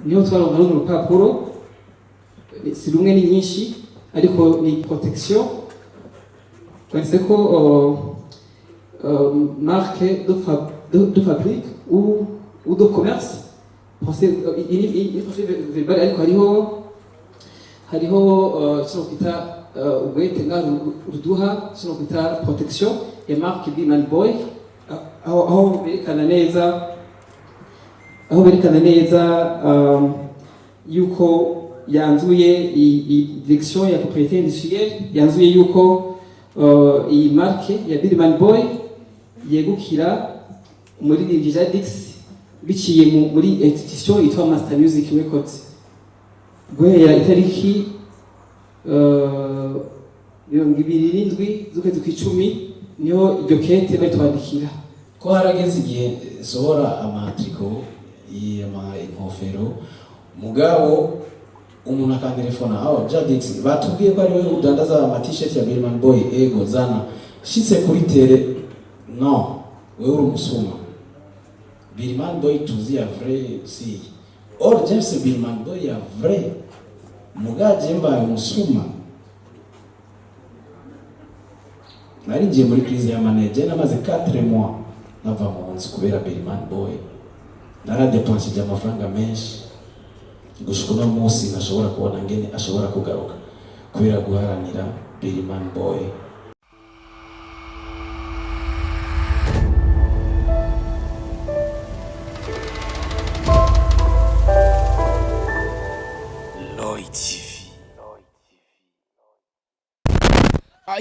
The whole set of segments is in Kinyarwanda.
niho twaronka runo rupapuro si rumwe ni nyinshi ariko ni protection twanditse ko marque de fabrique ou de commerce procès verbal ariko hariho kino kwita ubwete ruduha kino kwita protection ya marque Billman Boy aho berekana neza yuko yanzuye direction ya propriété industrielle yanzuye yuko iyi marque ya Billman Boy yegukira umuririmbyi Jadix biciye muri institution yitwa Master Music Records guhera itariki 27 z'ukwezi kw'icumi niho iryo kete batwandikira ko harageze igihe sohora amatriko inkofero mugabo umuntu akantelefona aho Jadix batubwiye ko ari we udandaza ama-t-shirt ya Billman Boy ego zana shitse kuri tere no wewe uri umusuma Billman Boy tuzi ya vrai si or James Billman Boy ya vrai mugaje mbaye umusuma nari ngiye muri crise ya manager namaze 4 mois nava mu nzu kubera Billman Boy naradepanse amafaranga menshi gushika no munsi nashobora kubona ngene ashobora kugaruka kubera guharanira Billman Boy.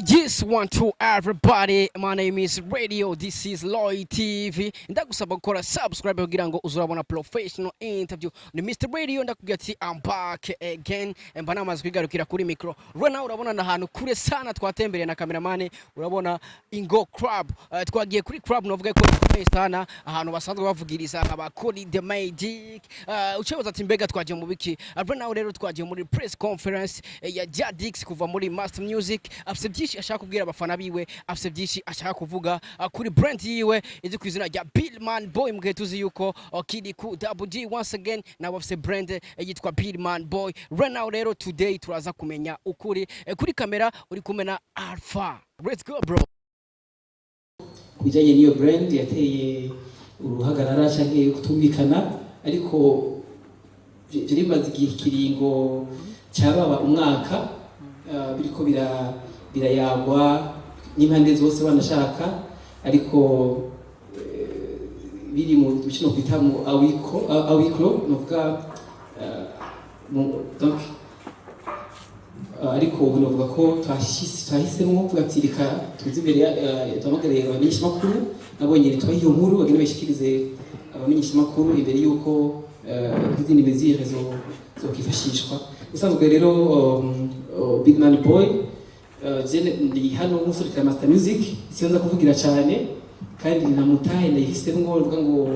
Yes, one to everybody. My name is Radio. This is Lloyd TV. Ndagusaba gukora subscribe kugira ngo uzurabona professional interview. Ni Mr. Radio ndakubwira ati I'm back again. Mbana amaze kwigarukira kuri micro. Right now urabona nahantu kure sana twatembereye na cameraman. Urabona Ingo Club. Twagiye kuri club novuga ko ikomeye sana ahantu basanzwe bavugiriza abakora the magic. Ucebaza ati mbega twagiye mu biki. Right now rero twagiye muri press conference ya Jadix kuva muri Master Music. Afise byinshi ashaka kubwira abafana biwe, afise byinshi ashaka kuvuga kuri brand yiwe izi kwizina rya Billman Boy. Mwe tuzi yuko Kid Ku Double G once again na bafise brand yitwa Billman Boy. Right now rero today turaza kumenya ukuri kuri kamera uri kumena Alpha. Let's go bro. Kujanye niyo brand yateye uruhagarara canke kutumvikana ariko birimaze igihe kiringo cyababa umwaka biriko birayagwa n'impande zose banashaka ariko biri mu kino kwita mu awikro novuga donc ariko ubu novuga ko twahisemo kuvuga ati reka tuzi imbere twamagareye abamenyesha makuru nabonye twaha iyo nkuru bagenda bashikirize abamenyesha makuru imbere yuko izindi mesures zo kifashishwa usanzwe rero Billman Boy ndi hano nk'usurikira Master Music sinza kuvugira cyane kandi namutahe ndayihisemo uvuga ngo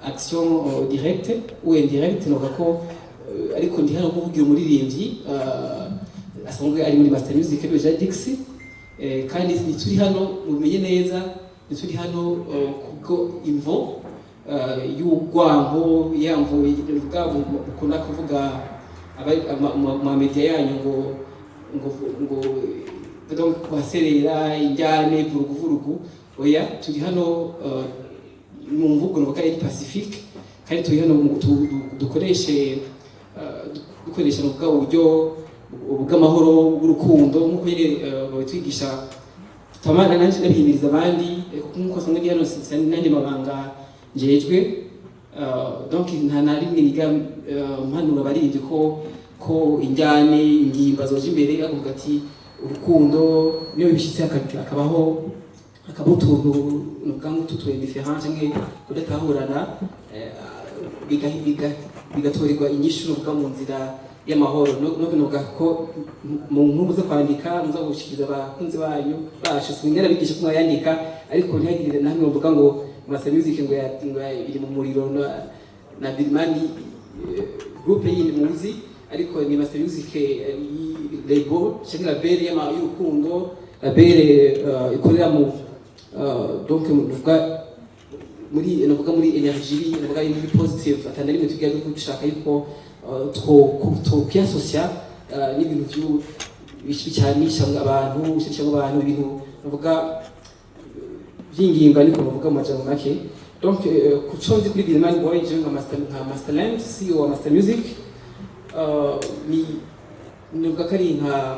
action directe ou indirecte novuga ko ariko ndi hano kuvugira umuririmbyi asanzwe ari muri Master Music ya Jadix kandi turi hano mumenye neza turi hano kubwo imvo y'ugwango yamvo bivuga ukunda kuvuga ama media yanyu ngo donc kwaserera injyane vurugu oya turi hano mu mvugo no kandi Pacifique kandi turi hano dukoresha no bwa buryo bw'amahoro bw'urukundo nkuko nyine batwigisha tamana nanje nabihimiriza abandi nkuko sanzwe ndi hano nandi mabanga njejwe donc nta narimwe niga mpanura barindi ko injyane ingimba zoje imbere avuga ati urukundo niyo bishitse akabaho akabutuntu nukangu tutwe different nge kudatahurana bigatorerwa inyishu n'ubwa mu nzira y'amahoro no kunoga ko mu nkuru zo kwandika muza gushikiriza abakunzi banyu bashe singera bigisha ko yandika ariko ntihagirire namwe bavuga ngo Master Music ngo iri mu muriro na Billman group yindi muzi ariko ni Master Music label cyangwa label y'urukundo label ikorera mu donc nuvuga muri navuga muri energy navuga muri positive atana rimwe tugiye gushaka yuko twokiasocia n'ibintu bishyicanisha abantu ibintu navuga by'ingingo ariko navuga mu majambo make. Donc kuchonzi kuri Billman Boy je nka Masterland CEO wa Master Music ni navuga kari nka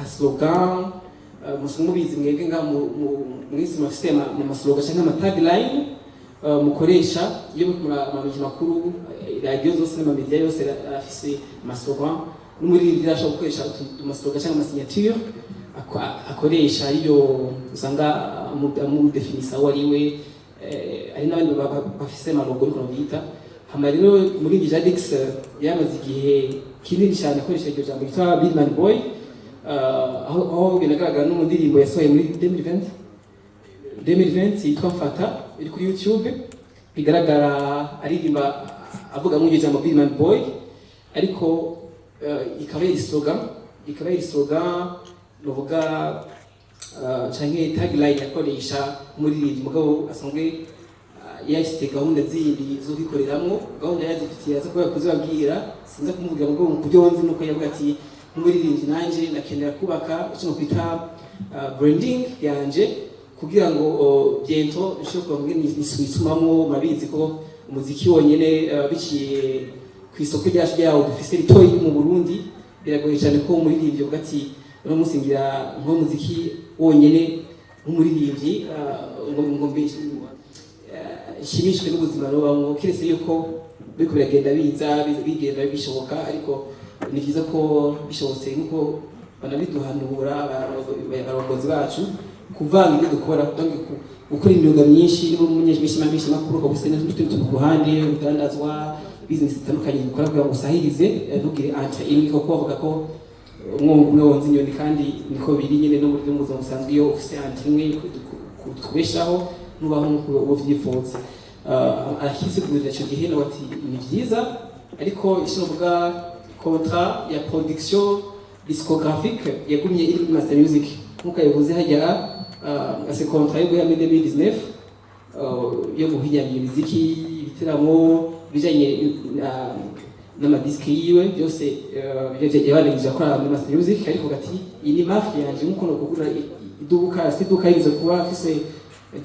slogan mubizi mwebwe nga mwisi mafise mu slogan cyangwa ama tagline mukoresha iyo mu makuru radio zose na media yose afise ama slogan n'umuri birasha gukoresha ama slogan cyangwa ama signature akoresha iyo usanga mu definisa wariwe ari n'abandi bafise amalogo ariko bita hama rero muri Jadix yamaze igihe kinini cyane akoresha iryo jambo yitwa Billman Boy aho binagaragara no mu ndirimbo yasohoye muri 2020 yitwa Fata iri kuri YouTube bigaragara aririmba avuga mu jambo Billman Boy ariko ikaba ari slogan novuga canke tagline yakoresha muri iri mugabo asanzwe yashyize gahunda zindi zo kwikoreramwo gahunda yazifitiye aza kuba kuzibabwira sinza kumuvuga ngo kubyonzi nuko yavuga ati nk'umuririmbyi nanje nakenera kubaka icyo kwita branding yanje kugira ngo biento nshobora kuvuga nisumamwo mabizi ko umuziki wonyene biciye ku isoko ryacu yawo dufise ritoyi mu Burundi biragoye cyane ko umuririmbyi uvuga ati no musingira nko muziki wonyene nk'umuririmbyi ngo shimishwe n'ubuzima n'ubamwo kiretse yuko biko biragenda bigenda bishoboka ariko ni byiza ko bishobotse nkuko banabiduhanura abarongozi bacu kuvanga ibyo dukora gukora imyuga myinshi n'umunyeshuri makuru ko buse n'utundi ku ruhande udandazwa business zitandukanye dukora kugira ngo usahirize ntugire ante imwe ko bavuga ko umwongo umwe wonze inyoni kandi niko biri nyine no muri buzima busanzwe iyo ufise ante imwe kubeshaho nubaho uwo vyifuza akise kugira cyo gihe no ati ni byiza ariko ishoboka contrat ya production discographique yagumye iri muri Master Music nkuko yavuze hajya ase contrat yo guhamya 2019 yo guhinyanya imiziki ibitaramo bijanye n'amadiski yiwe byose yabanegije akora muri Master Music ariko gati iyi ni marque yanje nkuko no kugura iduka yize kuba afise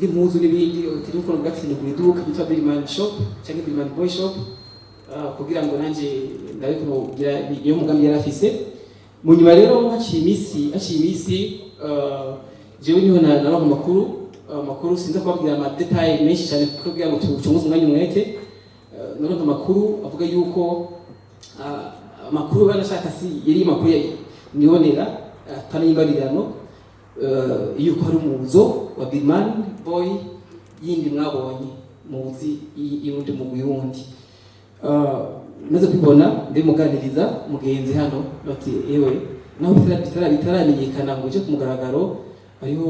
impuzu n'ibindi uko no gati ni iduka bitwa Billman Shop cyangwa Billman Boy Shop kugira ngo nanje ndabiko kugira iyo mugambi yarafise mu nyuma rero haciye imisi jewe niho naronka amakuru sinza kubabwira ama detail menshi cyane kugira ngo tucunguze umwanya umwete naronka amakuru avuga yuko amakuru banashaka si yari amakuru nibonera tanayimbarirano yuko hari umuzo wa Billman Boy yindi mwabonye muzi yundi mu yundi maze kubona ndimuganiriza mugenzi hano bati ewe naho bitaramenyekana ngo cyo kumugaragaro ariho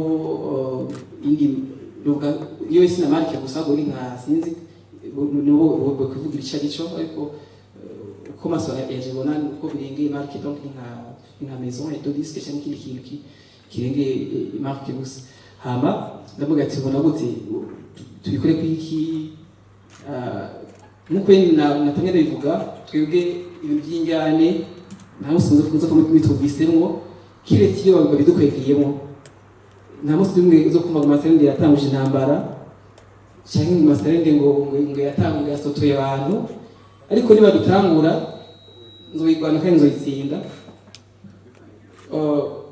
indi ruga iyo isina marke gusa ngo ni nka sinzi nibo kuvugira icyo ariko uko maso yajibona uko birengeye marke donc nka maison et de disque cyangwa ikindi kintu kirengeye marke gusa hama ndavuga ati bona gute tubikore kwiki nuko natamye bivuga twebwe ibintu by'injyane nta musunze kunza ko mitubisemo kiretse iyo babidukwegeyemo nta musunze zo kumva Masterland yatanguje intambara cyangwa Masterland ngo yatanguye yasotoye abantu ariko niba bitangura nzoyigwana kandi nzoyitsinda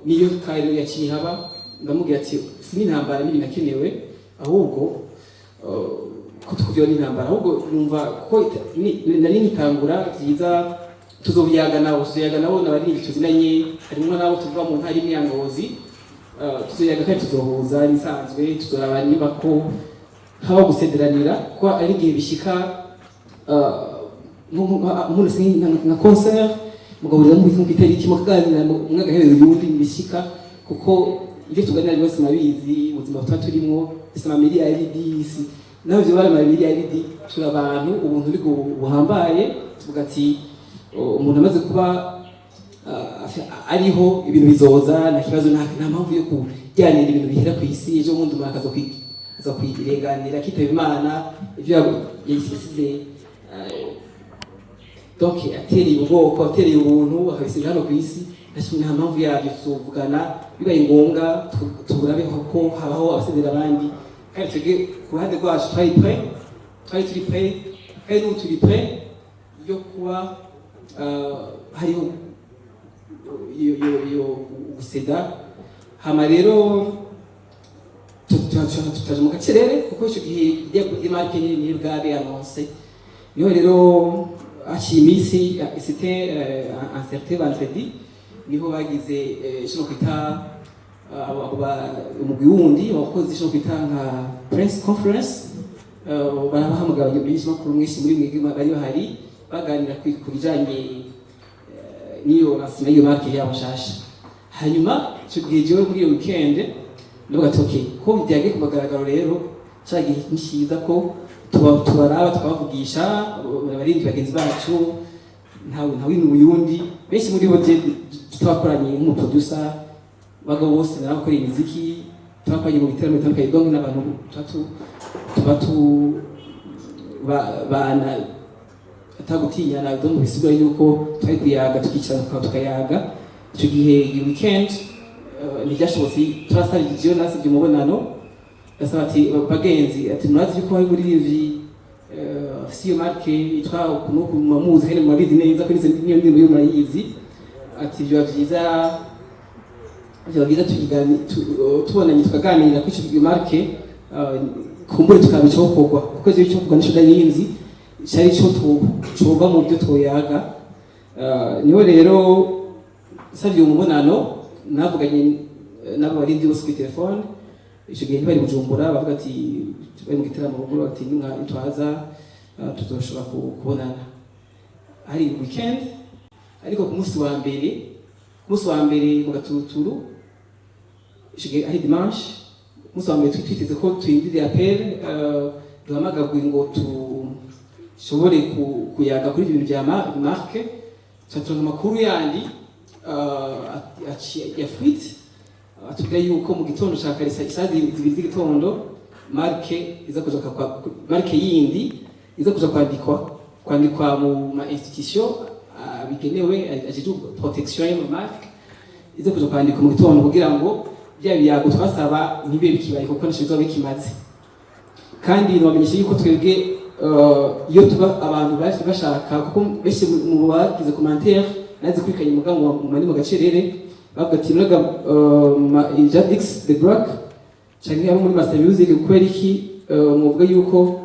niyo kairo yaciye haba ndamubwira ati sini intambara nibi nakenewe ahubwo kutukuvyo n'intambara ahubwo numva ko nari nitangura byiza tuzobiyaga nabo nabari tuzinanye harimo nabo tuvuga mu ntari imyangozi tuzoyaga kandi tuzohuza nisanzwe tuzoraba niba ko haba gusederanira ko ari gihe bishika nka concert mugahurira mu itariki mukaganira mwagaherero yundi bishika kuko ibyo tuganira byose mabizi ubuzima turimo bisama miliyari naho byo bari miliyari turi abantu ubuntu biko buhambaye tuvuga ati umuntu amaze kuba ariho ibintu bizoza na kibazo nta mpamvu yo kujyanira ibintu bihera ku isi ejo bundi murakaza aza kwirenganira kitaba Imana ivyo yasize donc atereye ubwoko atereye ubuntu akabisiga hano ku isi nta mpamvu yabyo tuzovugana bibaye ngombwa turabeho ko habaho abasezera abandi kandi twebwe ku ruhande rwacu twari turi pre kandi n'ubu turi pre yo kuba hariho yo guseda hama rero tutaje mu gacerere kuko icyo gihe imarke ni bwabe annonce niho rero aciye iminsi c'était un certain vendredi niho bagize cyo kwita umugwi wundi wakoze cyo kwita nka press conference barabahamagara benshi makuru mwinshi muri mwege bari bahari baganira ku bijanye niyo nasima iyo marke yabo shasha hanyuma cyo gihe jewe muri iyo weekend ndavuga ati okay ko byagiye kumagaragaro rero cyagiye nishiza ko tubaraba tukavugisha abarindi bagenzi bacu ntawe n'uyundi benshi muri bo twakoranye nk'umuproducer bagabo bose n'abakora imiziki twakoranye mu bitaramo bitandukanye donc n'abantu bana atagutinyana donc bisigura yuko twari kuyaga tukicara tukayaga icyo gihe iyi weekend ntibyashobotse turasabye nasibye umubonano asaba ati bagenzi ati murazi yuko hari muri ivi siyo marke itwa ukunuku mamuzi kandi mwabizi neza ko niyo ndimo yo murayizi ati byo byiza tubonanye tukaganira kuri icyo marke kumbure tukabicokorwa kuko icyo cyo kuganisha ndayinzi cyari cyo tuba mu byo toyaga niho rero savye umubonano navuganye nabo barindi bose ku telefone icyo gihe bari Bujumbura bavuga ati bari mu gitaramo ruguru ati twaza tuzoshobora kubonana hari weekend ariko ku munsi wa mbere mu gaturuturu icyo gihe ari dimanche umunsi wa mbere twiteze ko twindire appel duhamagagwe ngo tushobore kuyaga kuri ibintu bya marke turatanga amakuru yandi ya fuite atubwira yuko mu gitondo cya kare saa 2 z'igitondo marke yindi iza kuja kwandikwa mu ma institution bigenewe ajeje protection ya marke iza kuja kwandikwa mu gitondo kugira ngo bya biyago twasaba ntibe bikibaye kuko nishizo bikimaze kandi nabamenyesha yuko twebwe iyo tuba abantu bashaka kuko benshi mu bagize commentaire nazi kwikanye mugango mu gacerere bavuga ati naga Jadix the Black cyangwa abo muri Master Music kweri iki muvuga yuko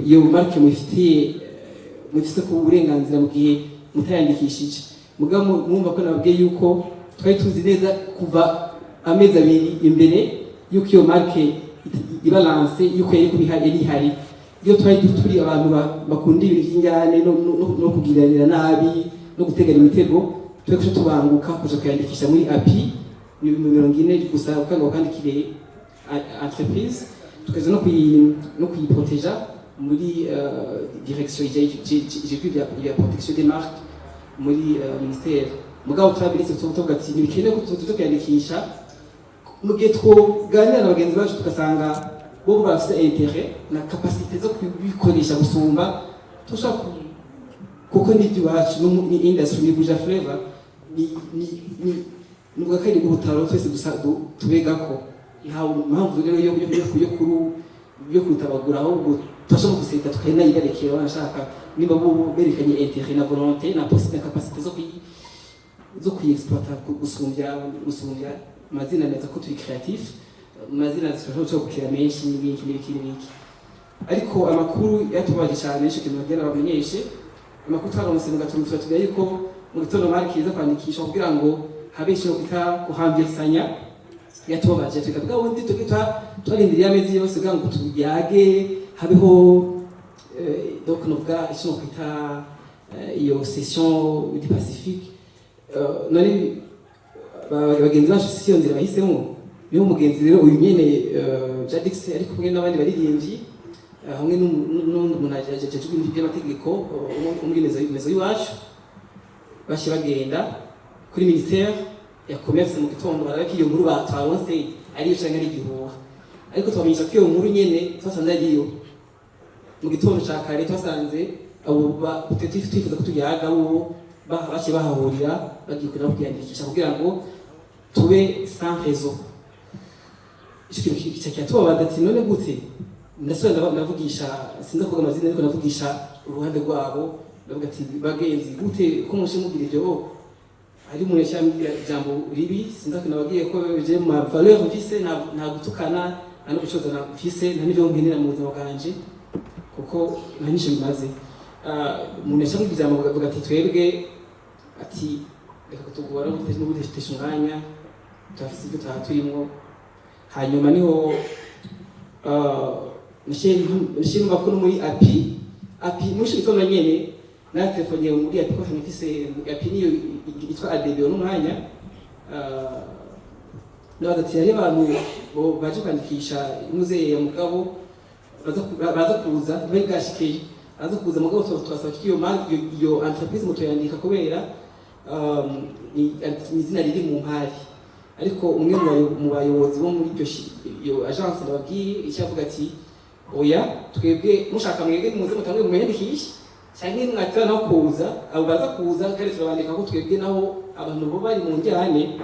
iyo marke mufite ku uburenganzira mu gihe mutayandikishije mugamo mwumva ko nabwiye yuko twari tuzi neza kuva amezi abiri imbere yuko iyo marke ibalance yuko yari ihari iyo turi abantu bakunda ibintu by'injyane no kugiranira nabi no guteganya imitego tweko tubanguka kuja kwandikisha muri API ni 40 gusa ukanga kwandikire entreprise tukaza no kuyiproteja muri direction ya protection des marques muri ministère mugabo twabiretse tuvuga ati nibikene ko tuzokwandikisha mu gihe twoganira n'abagenzi bacu tukasanga bo bafite intérêt na capacité zo kubikoresha gusumba tushaka kuko n'ibyo wacu ni industry ni buja flavor ni bwakari bw'ubutaro twese tubega ko nta mpamvu rero yo kutabagura ahubwo twashobora guseta tukayinayigarekera banashaka nimba bo berekanye intérêt na volonté na capacité zo kuyiexploiter gusumbya amazina neza ko turi creatif amazina zishobora gukira menshi n'ibiki ariko amakuru yatubaje cyane cyo kintu bagera bamenyeshe amakuru twaronse mu gatumutse tugaye yuko mu gitondo marke iza kwandikisha kugira ngo habe cyo kwita kuhambyesanya yatubaje tukavuga undi twarindiriye amezi yose kugira ngo tuyage habeho donc novuga icyo kwita iyo session du Pacifique none bagenzi bacu siyo nzira bahisemo niho mugenzi rero uyu nyene Jadix ari kumwe n'abandi baririmbyi hamwe n'undi umuntu ajaje ibintu by'amategeko umwemeza y'iwacu bashi bagenda kuri ministère ya commerce mu gitondo barabika iyo nkuru batwaronse ari yo cyangwa ari igihuha ariko twamenyesha ko iyo nkuru nyene twasanze ariyo mu gitondo ca kare twasanze abo twifuza ko tuyaga bo bace bahahurira bagiye kwiyandikisha kugira ngo tube sans réseau. Icyo kintu cyatubabaza ati none gute ndasubira ndavugisha sinza kuvuga amazina ariko ndavugisha uruhande rwabo ndavuga ati bagenzi gute ko mushe mugira ibyo ari mu yashambira jambo ribi sinza kunababwiye ko je ma valeur mfise nta gutukana no gucoza na mfise nta n'ibyo nkenera mu buzima bwanje kuko nanishe bimaze umuntu yashambira jambo avuga ati twebwe ati reka kutugora n'ubudeshe umwanya twafise ibyo turimo hanyuma niho nishimba ko muri api mushi bitona nyene na telefone yo muri api ko mfise api niyo itwa ADB n'umwanya n'abadati yari abantu baje kwandikisha imuze ya mugabo baza kuza bagashikeye aza kuza mugabo twasaba iyo entreprise moto yandika kubera ni izina riri mu mpari ariko umwe mu bayobozi bo muri iyo agence ndababwiye icyavuga ati oya twebwe mushaka mwege muze mutangwe mwiyandikisha cyangwa mwatira no kuza abo baza kuza kandi turabandika ko twebwe naho abantu bo bari mu njyane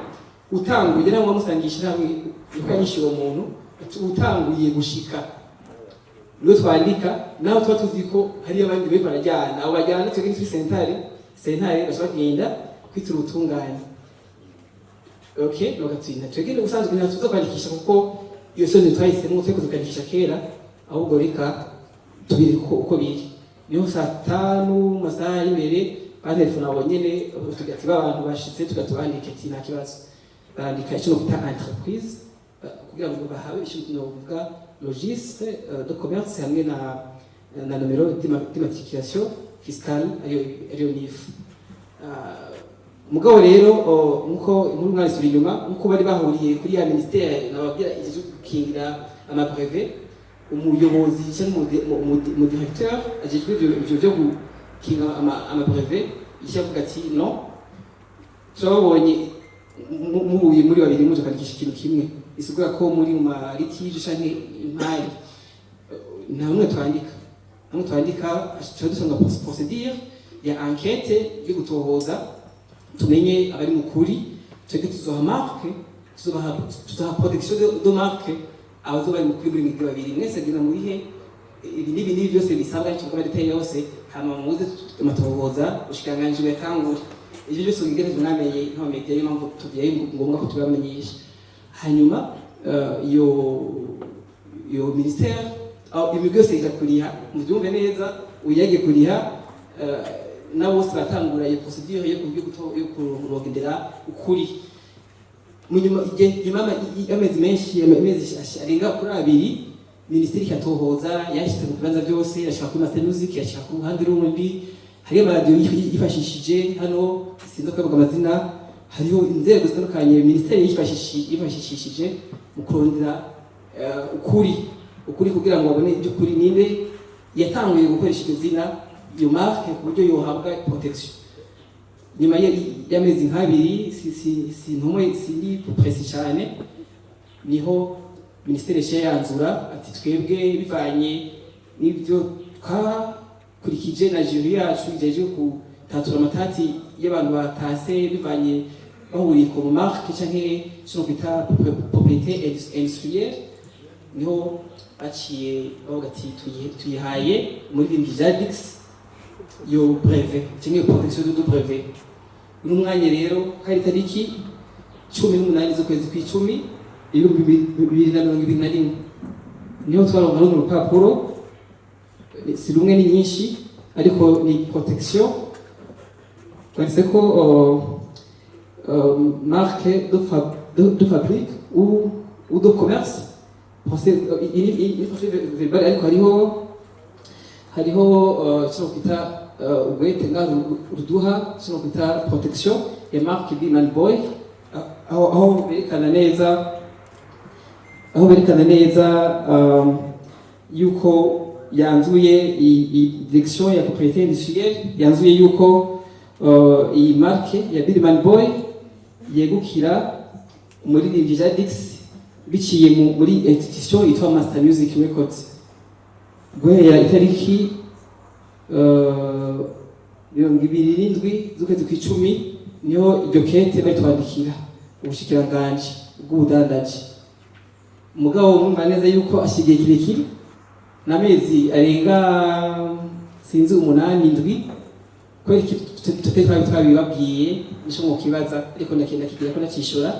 utanguye naho bamusangisha hamwe ukanyishyura umuntu utanguye gushika niyo twandika naho tuba tuzi ko hari abandi bari barajyana abo bajyana twebwe kuri sentare bashobora kugenda kwitura ubutungane. Okay, nogatsinda twegene ubusanzwe nta tuza kwandikisha kuko iyo soni twahisemo tweko tukandikisha kera ahubwo reka tubiri uko biri niho saa 5 masaha imbere telefone abo nyene tugati abantu bashitse tugatubandika ati nta kibazo barandika icyo no kwita entreprise kugira ngo bahawe icyo no kuvuga registre de commerce hamwe na numero d'immatriculation fiscale ariyo NIF. Mugabo rero nkuko inkuru mwari suri nyuma nkuko bari bahuriye kuri ya ministère nababwira ije gukingira ama brevet umuyobozi cyangwa mu directeur ajejwe ibyo byo gukinga ama brevet ishavuga ati no turabonye muhuye muri babiri muje kwandikisha ikintu kimwe isugura ko muri mu litige canke impari namwe twandika dusanga procédure ya enquête yo gutohoza tumenye abari mukuri twege tuzoha marque tuzoha protection de marque abazo bari mukuri muri migwi babiri mwese gina muri he ibi byose bisabwa cyo gukora detail yose hama muze amatohoza ushikanganje bekangura ibyo byose bigerezwe namenye nta media yo mpamvu tugiye ngombwa ko tubamenyesha hanyuma yo ministère au imigwi yose ikakuriha mubyumve neza uyage kuriha nabo batangura iyo procedure yo kurogendera ukuri munyuma imama amezi menshi arenga kuri abiri ministeri cyatohoza yashyize mu bibanza byose yashaka kuri master music yashaka ku ruhande rundi hari radio yifashishije hano sinzo kwibuka amazina hariho inzego zitandukanye ministeri yifashishije mu kurondera ukuri kugira ngo babone ibyo kuri ninde yatanguye gukoresha izina iyo marque ku buryo yohabwa protection nyuma y'amezi nk'abiri sintumwe sindi précis cyane niho ministère yanzura ati twebwe bivanye n'ibyo twakurikije na jury yacu ijeje gutatura amatati y'abantu batase bivanye bahuriye ku marque canke cyo kwita propriété industrielle niho baciye bavuga ati tuyihaye muri bimbi Jadix yo brevet cyangwa protection de brevet n'umwanya rero hari tariki 18 z'ukwezi kw'icumi 2021 niho twaronka n'urupapuro si rumwe ni nyinshi ariko ni protection twanditse ko marque de fabrique ou de commerce procès verbal ariko hariho cyo kwita ubwete ruduha cyo kwita protection ya marque Biman Boy aho berekana neza yuko yanzuye direction ya propriété industrielle yanzuye yuko iyi marque ya Biman Boy yegukira umuririmbyi Jadix biciye muri institution yitwa Master Music Records. Guhera itariki 27 z'ukwezi kw'icumi niho iryo kete batwandikira ubushikiranganje bw'ubudandaji. Umugabo mwumva neza yuko ashigiye kirekire n'amezi arenga sinzi 8-7 kweri tutari twabibabwiye nisho mu kibaza ariko ndakenda kigira ko nakishura.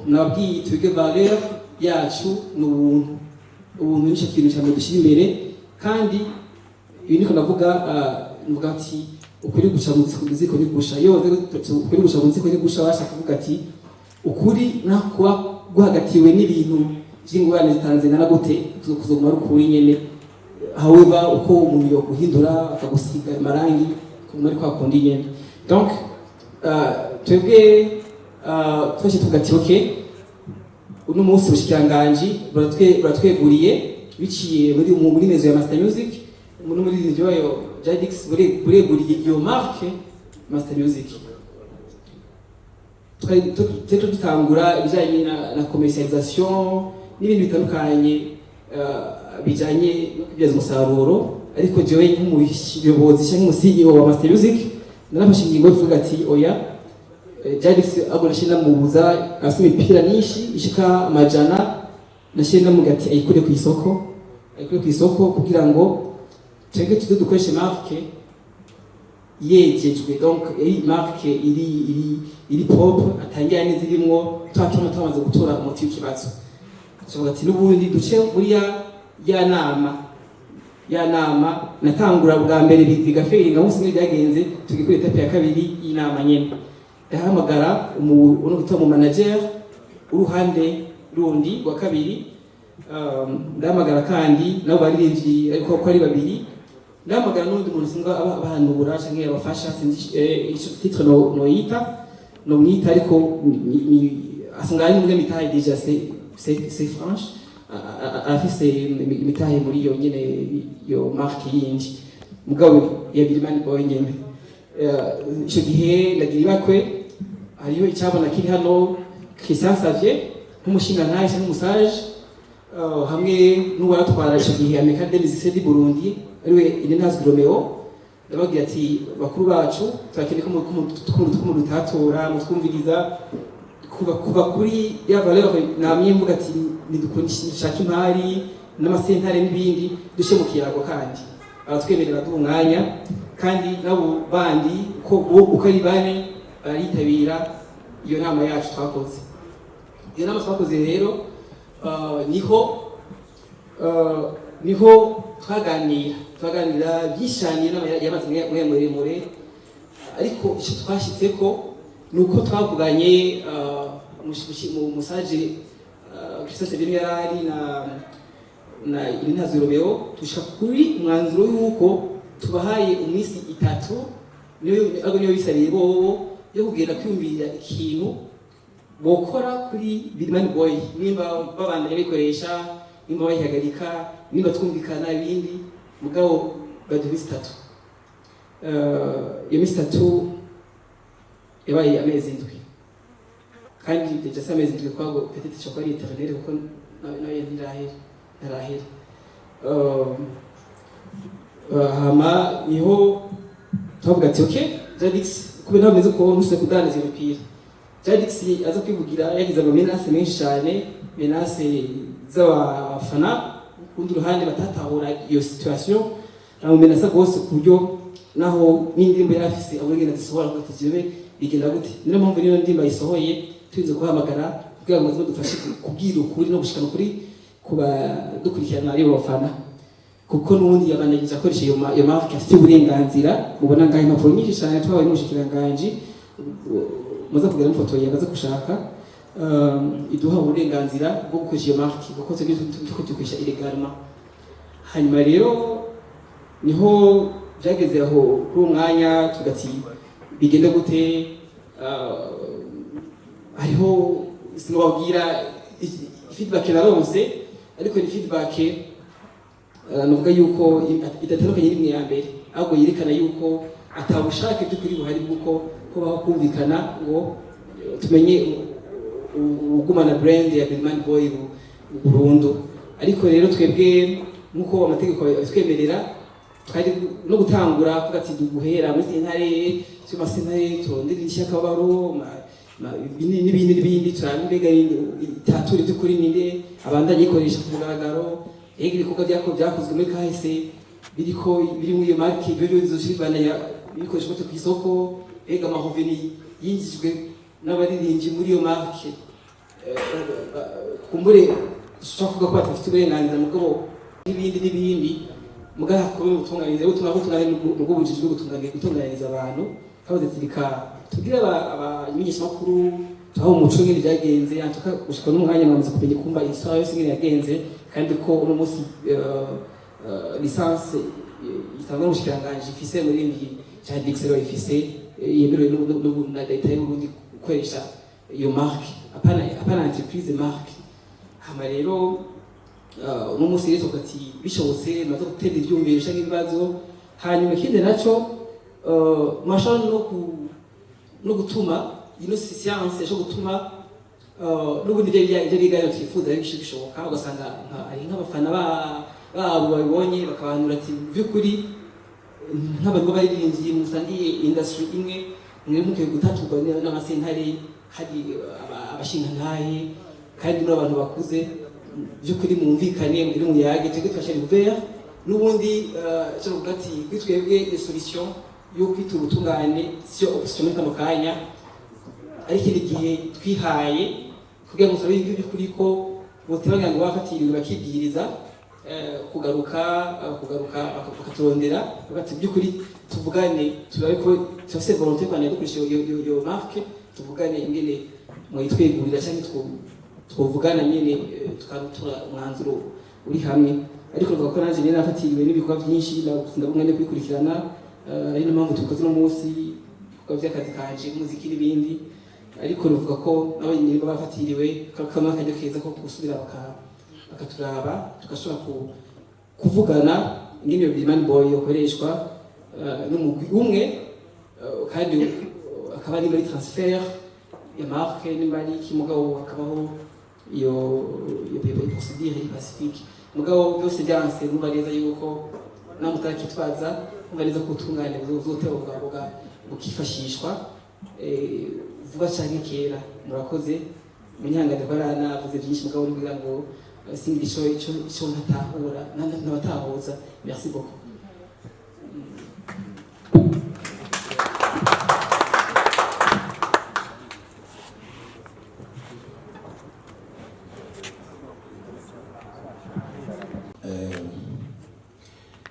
Nababwiye twige valeur yacu n'ubuntu. Ubuntu nisho kintu cyane dushira imbere kandi ibi niko ndavuga ati ukuri guca mu ziko ni gusha yoze ukuri guca mu ziko ni gusha bashaka kuvuga ati ukuri na kuba guhagatiwe n'ibintu by'ingorane zitanzana gute kuzoguma rukuri nyene. However uko umuntu yo guhindura akagusiga amarangi kumari kwa kundi nyene. Donc twebwe twashe tugati okay uno munsi ubushikiranganje buratweguriye biciye muri mezo ya Master Music muri video yo Jadix bureguriye iyo marque Master Music. Twari dutangura ibijanye na commercialisation n'ibintu bitandukanye bijanye no kubyaza umusaruro, ariko jewe nk'umuyobozi cyangwa CEO wa Master Music narafashe ingingo yo kuvuga ati oya Jadix agorashina mubuza asime imipira nyinshi ishika amajana nashina mugati ayikure ku isoko kugira ngo twege tuze dukoreshe marque yejejwe. Donc iyi marque iri pop atangira neza irimo twatuma twamaze gutora umuti w'ikibazo. So ati n'ubundi duce muri ya nama natangura bwa mbere bigaferinga munsi n'ibyagenze tugikora etape ya kabiri y'inama nyene. Ndahamagara uno gitwa mu manager uruhande rundi wa kabiri, ndahamagara kandi nabo baririmbyi ariko ko ari babiri, ndahamagara n'undi muntu singa abahanura canke abafasha sinzi titre no yita no mwita ariko asanganye muri mitahe déjà c'est franche afise imitahe muri yo nyene yo marque yindi mugabo ya Birimani Boy nyene. Ico gihe ndagira bakwe hariyo icyabona kiri hano Christian Xavier nk'umushinga ntaye nk'umusaje hamwe n'uwaratwara ico gihe Ameka Denis Sedi Burundi ariwe Inenazwi Romeo. Ndabagira ati bakuru bacu turakeneye ko mutatora mutwumviriza kuva kuri ya valeur namye mvuga ati nidukundishaka impari n'amasentare n'ibindi dushe mu kiyago kandi abatwemerera duha umwanya kandi nabo bandi uko ari bane baritabira iyo nama yacu twakoze. Iyo nama twakoze rero niho twaganira byishaniye n'amaze muremure, ariko icyo twashitseko nuko twavuganye umusaje Christophe Severi yarari na Inenazwi Romeo tushaka kuri umwanzuro yuko tubahaye iminsi 3 niyo bisariye bobo yo kugenda kwiyumvira ikintu bokora kuri Birimani Boy, nimba babandanya bikoresha, nimba bayihagarika, nimba twumvikana ibindi mugabo baduhise 3. Iyo minsi 3 yabaye amezi 7 kandi deja sa amezi 7 kwago petite chokari eternelle kuko nayo ntirahera. Hama niho twavuga ati okay Jadix kube nta meze ko nuse kudandaza imipira. Jadix aza kwivugira yagize amamenase menshi cyane, menase z'abafana kundi ruhande batatahura iyo situation, amamenase gose kubyo naho n'indirimbo yarafise abagenda zisohora kugatijebe bigenda gute. Niyo mpamvu niyo ndimba isohoye tuzi guhamagara kugira ngo dufashe kubwira ukuri no gushikana kuri kuba dukurikirana ari bafana, kuko nubundi yabanagije akoresha iyo marque afite uburenganzira. Mubona ngaho impapuro nyinshi cyane twabaye n'ubushikiranganje muza kugira ifoto yabaza gushaka iduha uburenganzira bwo gukoresha iyo marque kuko tukwisha illegalement. Hanyuma rero niho byageze aho kuri umwanya tugati bigenda gute. Hariho sinababwira feedback naronse, ariko ni feedback nuvuga yuko idatandukanye n'imwe ya mbere, ahubwo yerekana yuko atabushake by'ukuri buhari bw'uko kubaho kumvikana ngo tumenye ugumana brand ya Birman Boy burundu. Ariko rero twebwe nkuko amategeko atwemerera twari no gutangura kuvuga ati duguhera muri sentare cyuma sentare turondera ishakabaro n'ibindi turambega itature by'ukuri ninde abandanye ikoresha ku mugaragaro ege ibikorwa byakozwe muri kahise biri muri iyo marke ibyo bizoshiribana ya bikoresha ku isoko ega amahuveni yinjijwe n'abaririmbyi muri iyo marke kumbure tuvuga ko batafite uburenganzira mugabo n'ibindi mugaha kuri ubutunganyirize n'ubwo bujijwe bwo gutunganyiriza abantu kabuze tirika tugira abamenyesha makuru aho umuco ngene byagenze antuka gushika n'umwanya mwamaze kumenya kumva isura yose ngene yagenze kandi ko uno munsi licence itangwa n'ubushikiranganje ifise muri ndi cya Dixero ifise yemerewe na data y'Uburundi gukoresha iyo marque apana entreprise marque hama rero uno munsi rero ati bishobotse maze gutera ibyumviro cyangwa ibibazo hanyuma kindi naco mashano no gutuma ino science cyo gutuma n'ubundi byo bigayo twifuza ari bishoboka ugasanga ari nk'abafana babo babibonye bakabanura ati by'ukuri nk'abantu baririmbyi musangiye industry imwe mwe muke gutaturwa n'amasentare hari abashinga ntaye kandi n'abantu bakuze by'ukuri mwumvikane muri muyage twebwe twashari ouvert n'ubundi cyo gati kwitwebwe solution yo kwita ubutungane sio option kano kanya ariko igihe twihaye kugira ngo turabe by'ukuri ko botebanya ngo bafatiriwe bakibwiriza kugaruka bakaturondera bagati by'ukuri tuvugane turabe ko tufise volonté kwa dukoresha yo marque tuvugane ingene mwitwegurira cyangwa twovugana nyene tukarutura umwanzuro uri hamwe ariko rwako naje nyene nafatiriwe n'ibikorwa byinshi ndabumwe ne kwikurikirana ari no mpamvu tukoze no munsi kuko by'akazi kanje muziki n'ibindi ariko ruvuga ko n'abanyine bafatiriwe kama kajya keza ko gusubira bakaturaba tugashobora kuvugana ingene Birman Boy yokoreshwa n'umugwi umwe kandi akaba ari muri transfer ya marque n'imbari kimugabo akabaho iyo procedure pacifique mugabo byose byanse nubareza yuko namutakitwaza nubareza kutunganya uzotebuga bukifashishwa vuba cyane kera murakoze munyangane barana avuze byinshi mugabo uri kugira ngo singisho ico ntatahura n'abatahuza merci beaucoup.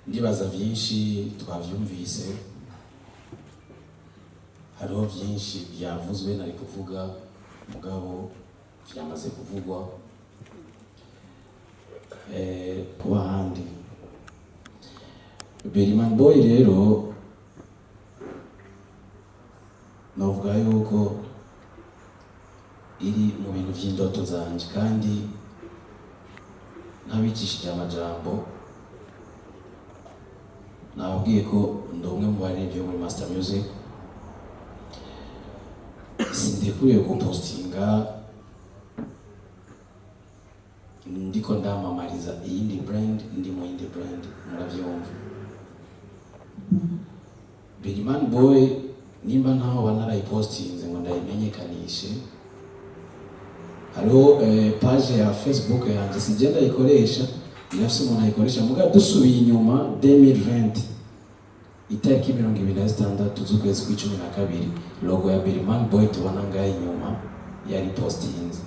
Ndibaza byinshi twavyumvise hariho byinshi byavuzwe nari kuvuga mugabo byamaze kuvugwa kuba handi Birman Boy rero novuga yuko iri mu bintu by'indoto zanje kandi ntabikishije amajambo nababwiye ko ndi umwe mu baririmbyi muri Master Music sindekuriye gupostinga ndiko ndamamariza iyindi brand ndi mu yindi brand muravyumva Birman Boy nimba ntaho banarayipostinze ngo ndayimenyekanishe hariho page ya Facebook yanjye sigenda ikoresha yafise umuntu ayikoresha muga dusubiye inyuma 2020 itariki 26 z'ukwezi kw'icumi na kabiri logo ya Birman Boy tubona ngaho inyuma yari postinze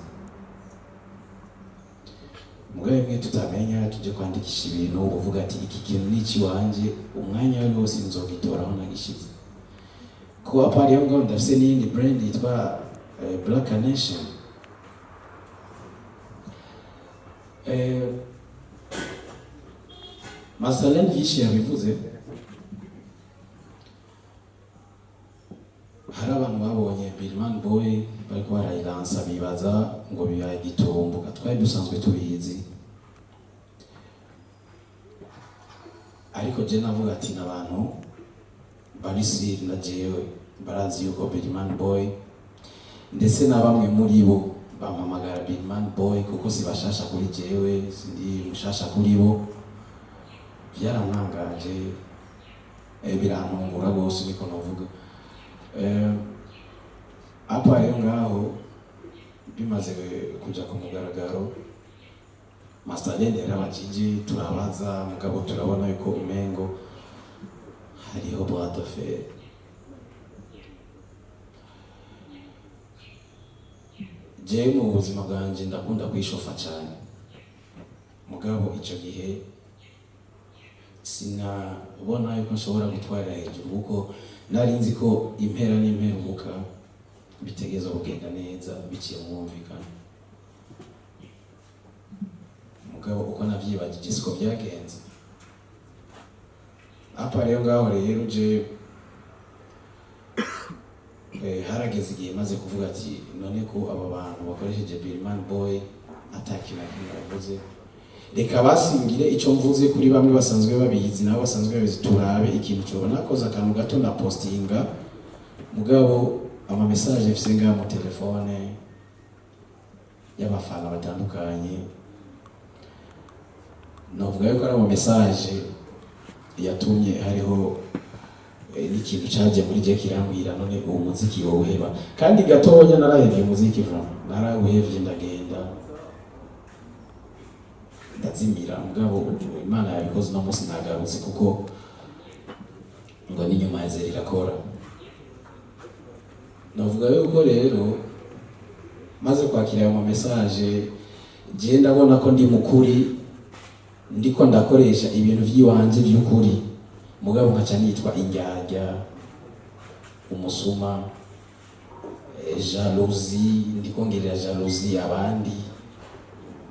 mugabe mwe tutamenya tuje kwandikisha ibintu uvuga ati iki kintu n'iki wanje umwanya wari wose nzogitoraho nagishize ko apari yo ngo ndafise n'indi brand yitwa Black Nation Masalen Vishi yabivuze hari abantu babonye Birman Boy bariko barayilansa bibaza ngo bibaye gitombo twari dusanzwe tubizi ariko je navuga ati n'abantu bari siri na jewe barazi yuko Birman Boy ndetse na bamwe muri bo bampamagara Big Man Boy kuko sibashasha kuri jewe, sindi mushasha kuri bo. Byaramwangaje, birantungura gose niko novuga. Apa rero ngaho bimaze kuja ku mugaragaro, Master Lende yarabajije turabaza, mugabo turabona yuko umengo hariho bras de fer. Je mu buzima bwanje ndakunda kwishofa cyane, mugabo icyo gihe sinabona yuko nshobora gutwara hejuru kuko nari nzi ko impera n'imperuka bitegeza kugenda neza biciye mu mwumvikano. Mugabo uko navyibagije siko byagenze. Apa rero ngaho rero je harageze igihe maze kuvuga ati none ko aba bantu bakoresheje Big Man Boy atakina kimwe, reka basingire icyo mvuze kuri bamwe basanzwe babizi nabo basanzwe babizi, turabe ikintu cyo nakoze akantu gato na postinga, mugabo ama message afise nga mu telefone y'abafana batandukanye. Novuga yuko ari ama message yatumye hariho n'ikintu cyaje muri je kirambwira none uwo muziki woheba, kandi gatonya narahevye umuziki vuba, narawuhevye ndagenda ndazimira, mugabo Imana yabikoze no munsi nagarutse kuko ngo n'inyuma yaze irakora. Navuga yuko rero maze kwakira ayo message je ndabona ko ndi mukuri, ndiko ndakoresha ibintu by'iwanje by'ukuri, mugabo nkaca nitwa indyarya, umusuma, jalousie, ndiko ngerera jalousie abandi.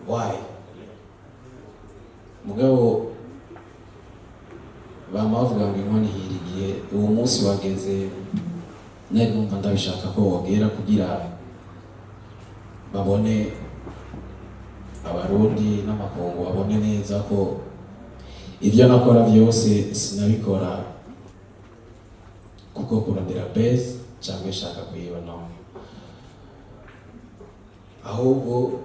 Why? Mugabo bamavuga ngo inkoni hirigiye, uwo munsi wageze nari numva ndabishaka ko wogera kugira babone abarundi n'amakungu babone neza ko ibyo nakora byose sinabikora kuko kurondera base cyangwa ishaka kuyiba, no, ahubwo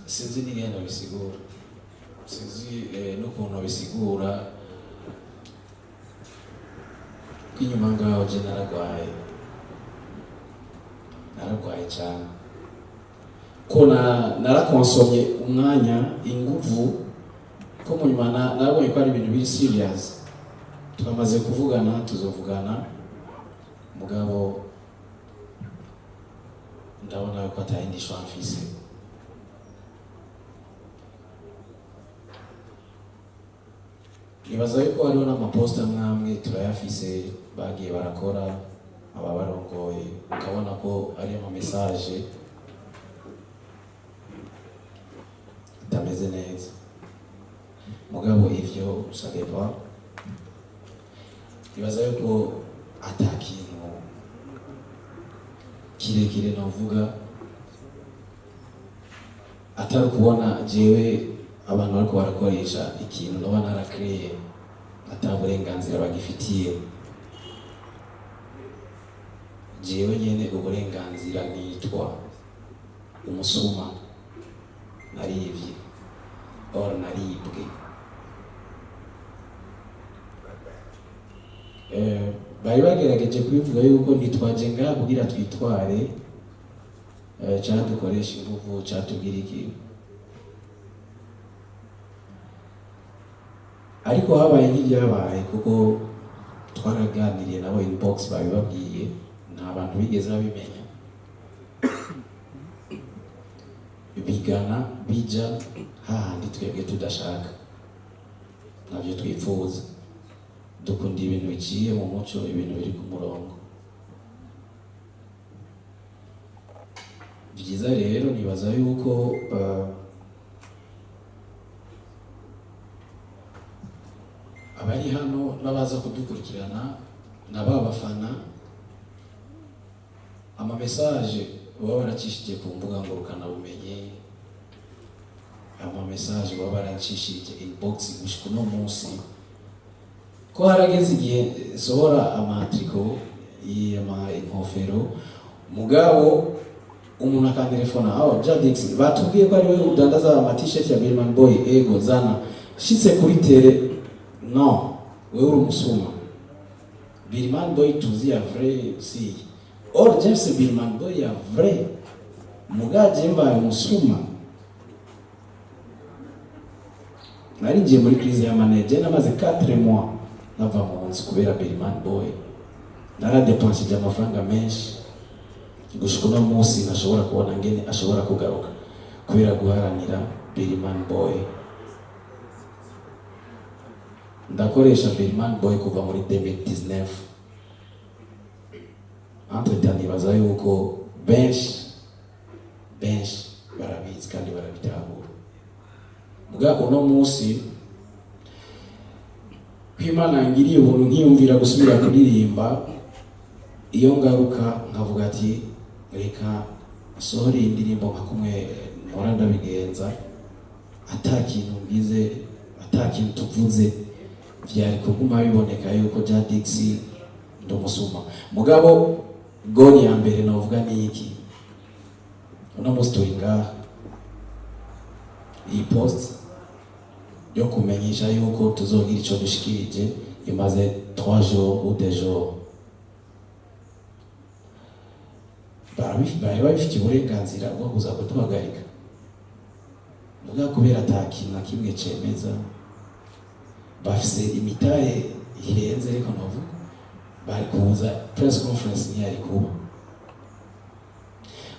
sinzi n'ingendo bisigura, sinzi n'ukuntu bisigura ko inyuma ngaho je naragwaye cyane, ko narakonsomye umwanya inguvu, ko mu nyuma nabonye ko ari ibintu biri serious. Twamaze kuvugana, tuzovugana, mugabo ndabona ko atayindi shwamfise. Nibaza yuko hariho n'amaposta mwamwe turayafise bagiye barakora ababarongoye, ukabona ko ari ama message atameze neza, mugabo ivyo sadeba. Nibaza yuko atakintu kirekire novuga atari kubona jewe abantu bariko barakoresha ikintu noba narakreye ata burenganzira bagifitiye, jewe nyene uburenganzira nitwa umusuma, narivye or naribwe. Bari bagerageje kubivuga yuko nitwaje ngaha kugira twitware, cyangwa dukoresha inguvu, cyangwa tugira iki, ariko habaye nk'ibyabaye kuko twaraganiriye nabo inbox babibabwiye, nta bantu bigeze babimenya, bigana bija hahandi twebwe tudashaka, navyo twifuza. Dukunda ibintu biciye mu muco, ibintu biri ku murongo. Byiza rero nibaza yuko abari hano n'abaza kudukurikirana n'aba bafana, ama message baba baracishije ku mbuga ngurukanabumenyi, ama message baba baracishije inbox gushika no munsi, ko harageze igihe sohora amatriko inkofero mugabo umuntu akantelefona aho Jadix batubwiye ko ari we udandaza ama t-shirt ya Birman Boy ego zana shitse kuri tele no wewe uri umusuma Birman Boy tuzi ya vrai si or James Birman Boy ya vrai mugaje mbaye umusuma nari ngiye muri crise ya manager namaze 4 mois nava mu nzu kubera Birman Boy naradepanshije amafaranga menshi gushika no munsi nashobora kubona ngene ashobora kugaruka kubera guharanira Birman Boy. Ndakoresha Birman Boy kuva muri 2019 entre temps nibaza yuko benshi barabizi kandi barabitahura muga uno munsi kwimana ngiriye ubuntu nkiyumvira gusubira kuririmba iyo ngaruka nkavuga ati reka sohora indirimbo nka kumwe mpora ndabigenza atakintu mbize atakintu tuvuze vyari kuguma biboneka yuko Jadix ndomusuma mugabo goni ya mbere novuga ni iki uno mustoringa iyi post yo kumenyesha yuko tuzogira ico dushikirije imaze 3 jours ou 2 jours bari babifitiye uburenganzira bwo kuza kutuhagarika muga kubera atakintu na kimwe cemeza bafise imitahe irenze ariko navuga bari kuza press conference ntiyari kuba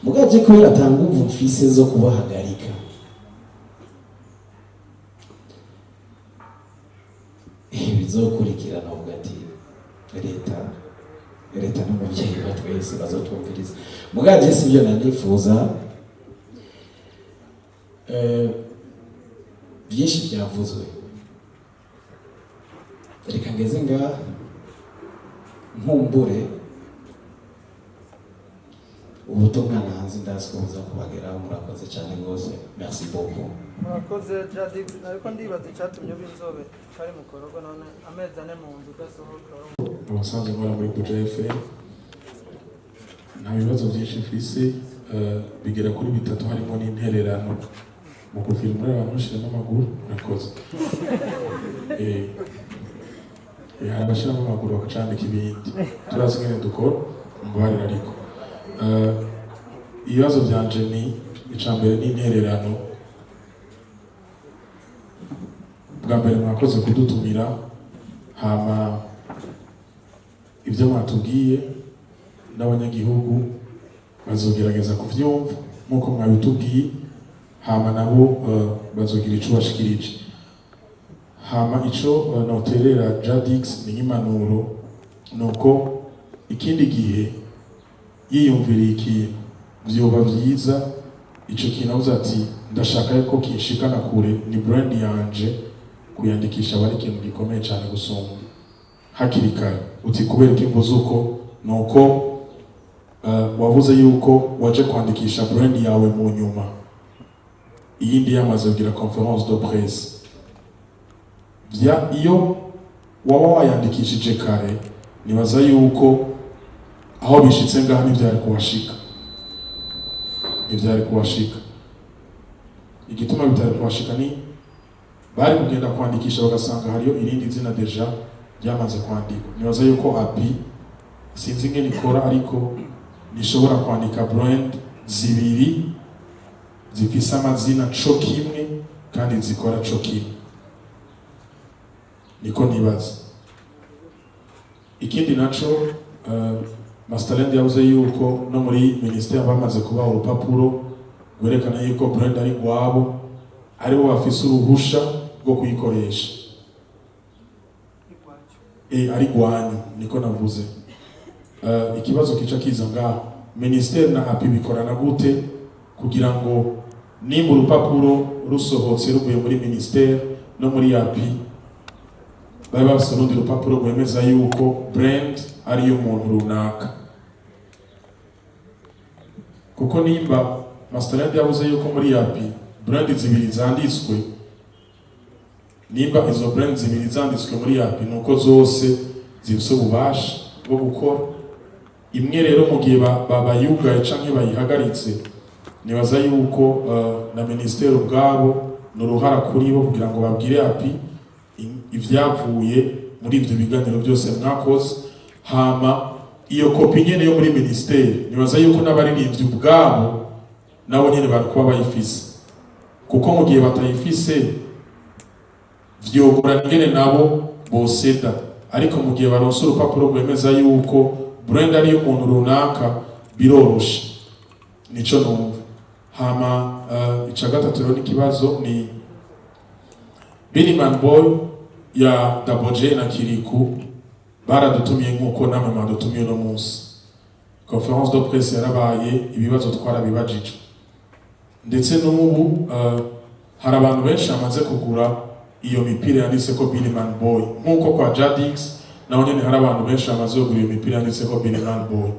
muga je kubera atanguvu mfise zo kubahagarika bizokurikirana uvuga ati leta n'umuvyeyi wa twese bazotumviriza mugaje sivyo nanifuza byinshi byavuzwe reka ngeze nga nkumbure ubutumwa nanzi ndazi ko buza kubageraho murakoze cyane rwose merci beaucoup murakoze Jadix ariko ndibaza icyatumye binzobe kari mu korogo none amezi ane mu nzu udasohoka abasanzwe nkora muri Buja FM nta bibazo byinshi mfise bigera kuri 3 harimo n'intererano mu kufilmura abantu shira n'amaguru murakoze abashiramo amaguru bakacandika ibindi turazi ngene dukora mubari ariko ibibazo byanje ni icambere n'intererano bwa mbere mwakoze kudutumira hama ibyo mwatubwiye n'abanyagihugu bazogerageza kuvyumva nkuko mwabitubwiye hama nabo bazogira ico bashikirije hama ico noterera Jadix ni nk'impanuro nuko ikindi gihe yiyumviriye ikintu vyoba vyiza ico kintu avuze ati ndashaka yuko kinshikana kure ni brand yanje kuyandikisha bari ikintu gikomeye cyane gusumba hakiri kare uti kubera ikimvuze uko nuko wavuze yuko waje kwandikisha brand yawe mu nyuma iyindi yamaze kugira conference de presse iyo waba wayandikishije kare nibaza yuko aho bishitse ngaha ntivyari kuwashika igituma bitari kuwashika ni bari kugenda kwandikisha bagasanga hariyo irindi zina deja ryamaze kwandikwa nibaza yuko api sinzi ngene ikora ariko nishobora kwandika brand zibiri zifise amazina co kimwe kandi zikora co kimwe niko nibaza ikindi naco Masterland yavuze yuko no muri ministeri bamaze kubaha urupapuro rwerekana yuko brand ari gwabo ari bo bafise uruhusha rwo kuyikoresha ari gwanyu niko navuze ikibazo kica kiza ngaho ministeri na api bikorana gute kugira ngo nimba urupapuro rusohotse ruvuye muri ministeri no muri api bari bafise urundi rupapuro rwemeza yuko brand ari yo muntu runaka kuko nimba Masterland yavuze yuko muri api brand zibiri zanditswe nimba izo brand zibiri zanditswe muri api nuko zose zifise ububasha bwo gukora imwe rero mu gihe babayugaye canke bayihagaritse nibaza yuko na ministeri ubwabo n'uruhara kuri bo kugira ngo babwire api ivyavuye muri ivyo biganiro byose mwakoze, hama iyo kopi nyene yo muri ministeri nibaza yuko n'abaririmbyi ubwabo nabo nyene bari kuba bayifise, kuko mu gihe batayifise vyogora nyene nabo boseda, ariko mu gihe baronse urupapuro rwemeza yuko brand ari y'umuntu runaka biroroshe, nico numva. Hama ica gatatu rero n'ikibazo ni Billyman Boy ya Double J na Kiriku baradutumiye nk'uko namwe mwadutumiye uno munsi. Conference de presse yarabaye, ibibazo twarabibajije, ndetse n'ubu hari abantu benshi bamaze kugura iyo mipira yanditseko Billyman Boy, nk'uko kwa Jadix naho nyene hari abantu benshi bamaze kugura iyo mipira yanditseko Billyman Boy.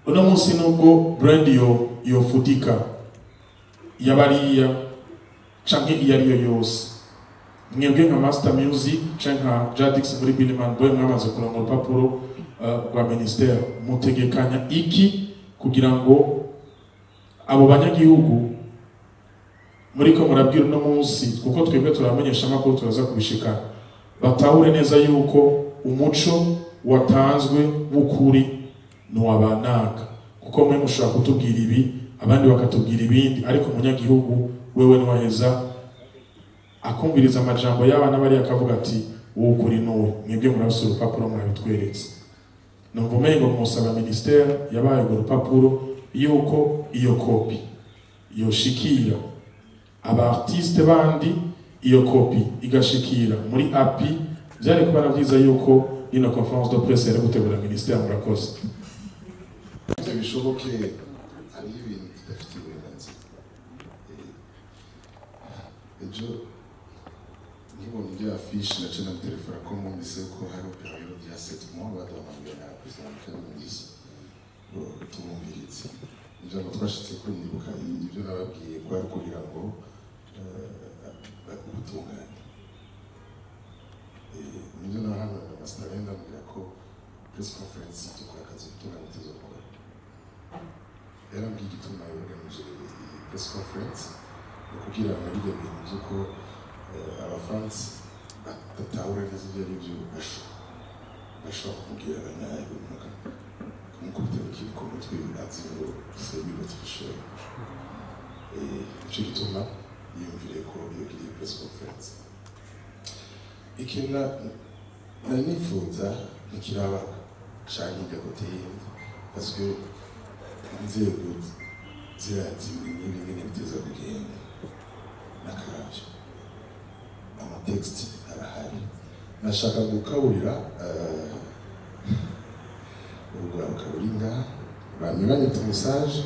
Uno munsi nubwo brand yo fudika yabariya canke iyo ariyo yose, mwebwe nka Master Music canke nka Jadix muri Billyman Boy mwamaze kuronka urupapuro rwa ministère, mutegekanya iki kugira ngo abo banyagihugu muriko murabwira uno munsi, kuko twebwe turamenyesha amakuru turaza kubishikana, batahure neza yuko umuco watanzwe w'ukuri n'uwabanaka, kuko mwe mushobora kutubwira ibi abandi bakatubwira ibindi, ariko umunyagihugu wewe niwaheza akumviriza amajambo y'abana bari akavuga ati wowe ukuri n'uwe, mwebwe murafise urupapuro mwabitweretse. Numva umengo musaba ministère yabaye urwo rupapuro yuko iyo kopi yoshikira aba artiste bandi, iyo kopi igashikira muri api, byari kuba navyiza yuko ino conference de presse yari gutegura ministère. Murakoze. Bishoboke hari ibintu tudafite uburenganzira. Ejo nkibona ibyo afishe nace na telefone ko mwumvise ko hari periode ya 7 mois baduhamagaye na president Kagame tumumvirize. Ijambo twashitse ko nibuka ibyo nababwiye ko ari kugira ngo ubutungane. Nibyo nahanga na Master Lenda mbwira ko press conference tukora akazi ubutungane tuzokora. Yarambwiye igituma yorganije press conference kugira ngo bijye bintu by'uko abafans batatahura neza ibyo ari byo bashobora kumubwira abanyaye runaka kumukubita bakiri ku mutwe azi ngo sebi batishoboye. Icyo gituma yiyumvire ko yogiriye press conference. Ikintu nari nifuza ntikiraba canke njya guteyenda parce que inzego zirazi ibintu biteza kugenda n'akabyo, amateksti arahari. Nashaka gukaburira urugwaruka ruri ngaha banyuranye tumusaje,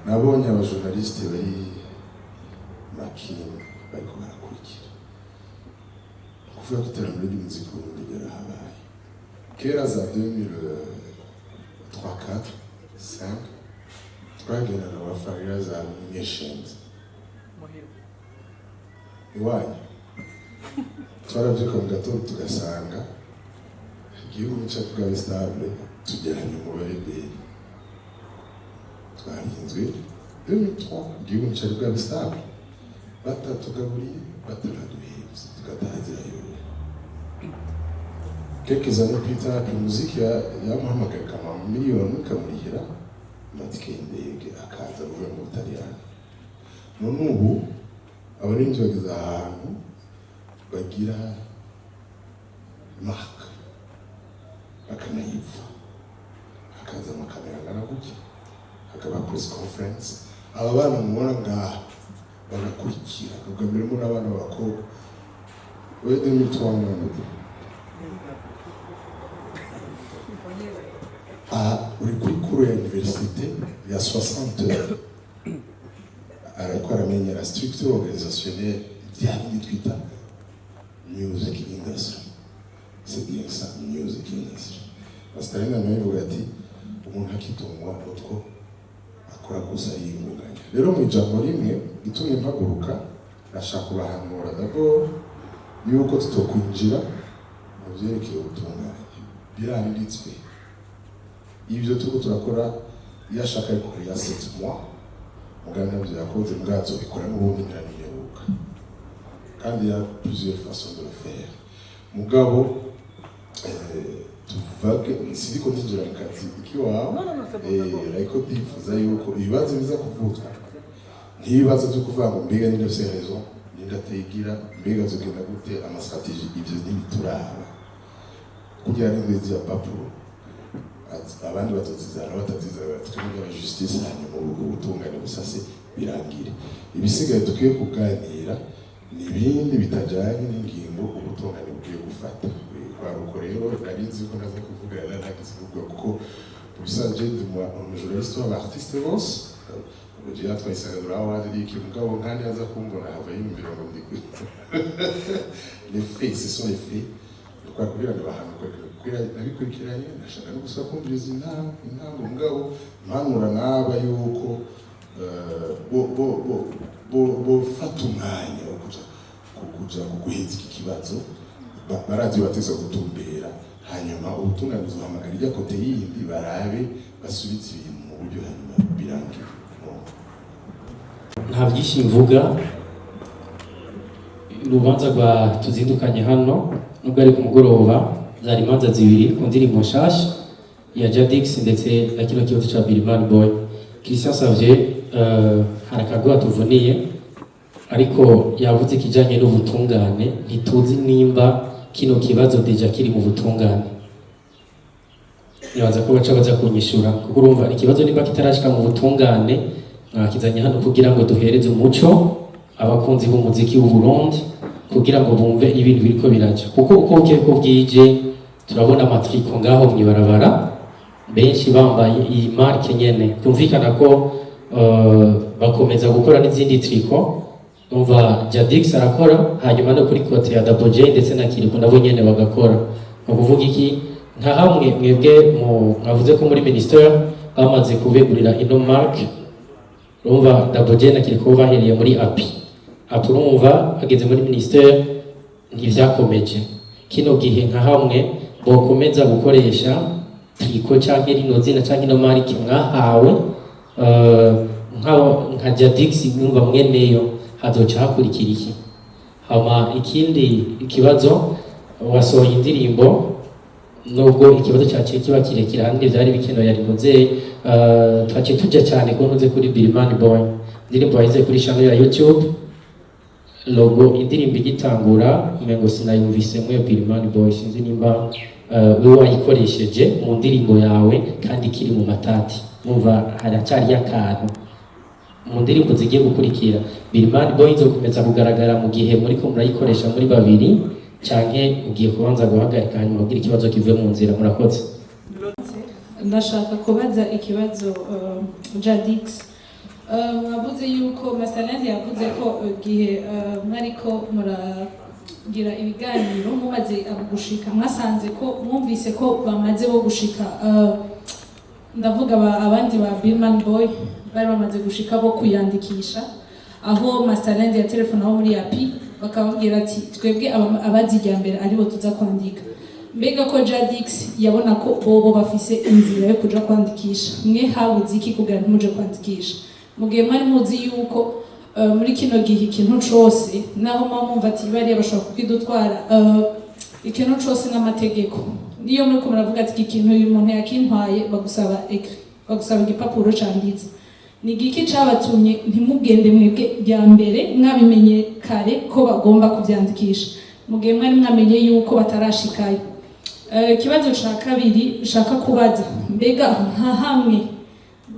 nabonye abajournaliste bari makini bariko barakurikira kuvuga ko iterambere ry'umuziki mu Burundi ryarahabaye kera za 2003-4-5 twagenda na bafarira za Munyeshenzi iwanyu, twaravyuka mu gatondo tugasanga igihugu cyacu bwa stable tugeranye mu bareberi, twarinzwe 2003 igihugu cyacu bwa stable batatugaburiye batanaduhebye tukatahazirayo. Quelques années plus tard, umuziki yamuhamagaye kama miliyoni ikamurihira amatike y'indege akaza avuye mu Butaliyani. None ubu abarinzi bageze ahantu bagira marque bakanayipfa, hakaza amakamera angana gutya, hakaba press conference, aba bana mubona ngaha bagakurikira ubwa mbere muri abana b'abakobwa we 2003 uri kuri kuru ya université ya 60 heures ariko aramenyera structure organisationnelle byari twita music industry. C'est bien ça, music industry. Bastarina nawe ivuga ati umuntu akitungwa utwo akora gusa yingunganya. Rero mu ijambo rimwe gitumye mpaguruka nashaka kubahanura d'abord yuko tutokwinjira mu byerekeye ubutungane. biranditswe. Ibyo turiko turakora iyo ashaka gukora ya 7 mois muganga nabyo yakoze mubwazo bikora n'ubundi biraniheruka kandi ya plusieurs façons de le faire. Mugabo tuvuge siriko ndinjira mu kazi ikiwawe ariko ndifuza yuko ibibazo biza kuvuzwa ntibibazo byo kuvuga ngo mbega ni ndafise raison nindategira mbega zogenda gute ama strategie ibyo ntibituraba kugira ngo bizi apapuro abandi batozizana batazizana twebwe justice hanyuma ubutungane busase birangire. Ibisigaye tukwiye kuganira ni ibindi bitajyanye n'ingingo ubutungane bugiye gufata. Kwaruko rero narinzi ko naza kuvuga nagize kuvuga kuko bisanzwe ndi mu journaliste w'abartiste bose ugiye atwayisagadura awadi iki mugabo nkandi aza kumbona hava yumvira ngo ndi les faits ce sont les faits kwa kugira ngo bahanwe kugira nabikurikiranye nashaka no gusaba kumviriza intango mugabo mpanura naba yuko bo fata umwanya wo kuja kuguhinza iki kibazo baradio bateza gutumbera hanyuma ubutungane buzohamagara ijya kote yindi barabe basubize ibintu mu buryo hanyuma birangira. Nta byinshi mvuga, urubanza rwa tuzindukanye hano nubwo ari ku mugoroba zari imanza zibiri ku ndirimbo nshasha ya Jadix ndetse na kino kibazo ca Birman Boy. Christian Xavier hari akagwa tuvuniye ariko yavuze kijanye n'ubutungane ntituzi nimba kino kibazo deja kiri mu butungane. Yabaza ko baza kunyishura kuko urumva ikibazo nimba kitarashika mu butungane kizanye hano kugira ngo duhereze umuco abakunzi b'umuziki w'u Burundi kugira ngo bumve ibintu biriko biraca kuko uko bwije turabona amatriko ngaho mwibarabara benshi bambaye iyi marke nyene tumvikana ko bakomeza gukora n'izindi triko umva Jadix arakora hanyuma no kuri kote ya Double J ndetse na Kiriko nabo nyene bagakora no kuvuga iki nka hamwe mwebwe mwavuze ko muri ministère bamaze kubegurira ino marke urumva Double J na Kiriko bahereye muri API urumva ageze muri ministère ntivyakomeje kino gihe nka hamwe bokomeza gukoresha triko canke rino zina canke ino marke mwahawe nka Jadix mwumva mweneyo hazoca hakurikira iki. Hama ikindi ikibazo wasohoye indirimbo nubwo ikibazo cyaciye kiba kirekire handi byari bikenewe yari nkoze twaciye tujya cyane ko nkoze kuri Birman Boy indirimbo yahize kuri channel ya YouTube logo indirimbo igitangura umengo sinayumvise mwe Birman Boy sinzi nimba wewe wayikoresheje mu ndirimbo yawe kandi kiri mu matati mumva haracyari yakantu mu ndirimbo zigiye gukurikira Birman Boy izokomeza kugaragara mu gihe muri ko murayikoresha muri babiri canke ugiye kubanza guhagarika hanyuma kugira ikibazo kive mu nzira. Murakoze. Ndashaka kubaza ikibazo Jadix mwavuze yuko Masterland yavuze ko gihe mwariko muragira ibiganiro mumaze gushika mwasanze ko mwumvise ko bamaze bo gushika ndavuga abandi ba Birman Boy bari bamaze gushika bo kuyandikisha aho Masterland ya telefone aho muri API bakababwira ati twebwe abazijya mbere aribo tuza kwandika mbega ko Jadix yabona ko bobo bafise inzira yo kuja kwandikisha mwe habuze iki kugira ntimuje kwandikisha mugihe mwari muzi yuko muri kino gihe ikintu cose naho mwumva ati bari bashobora kukidutwara ikintu cose n'amategeko niyo muri ko muravuga ati ikintu uyu muntu yakintwaye bagusaba igipapuro canditse ni giki cabatumye ntimugende mwebwe bya mbere mwabimenye kare ko bagomba kuvyandikisha mugihe mwari mwamenye yuko batarashikayo. Ikibazo ca kabiri ushaka kubaza mbega hamwe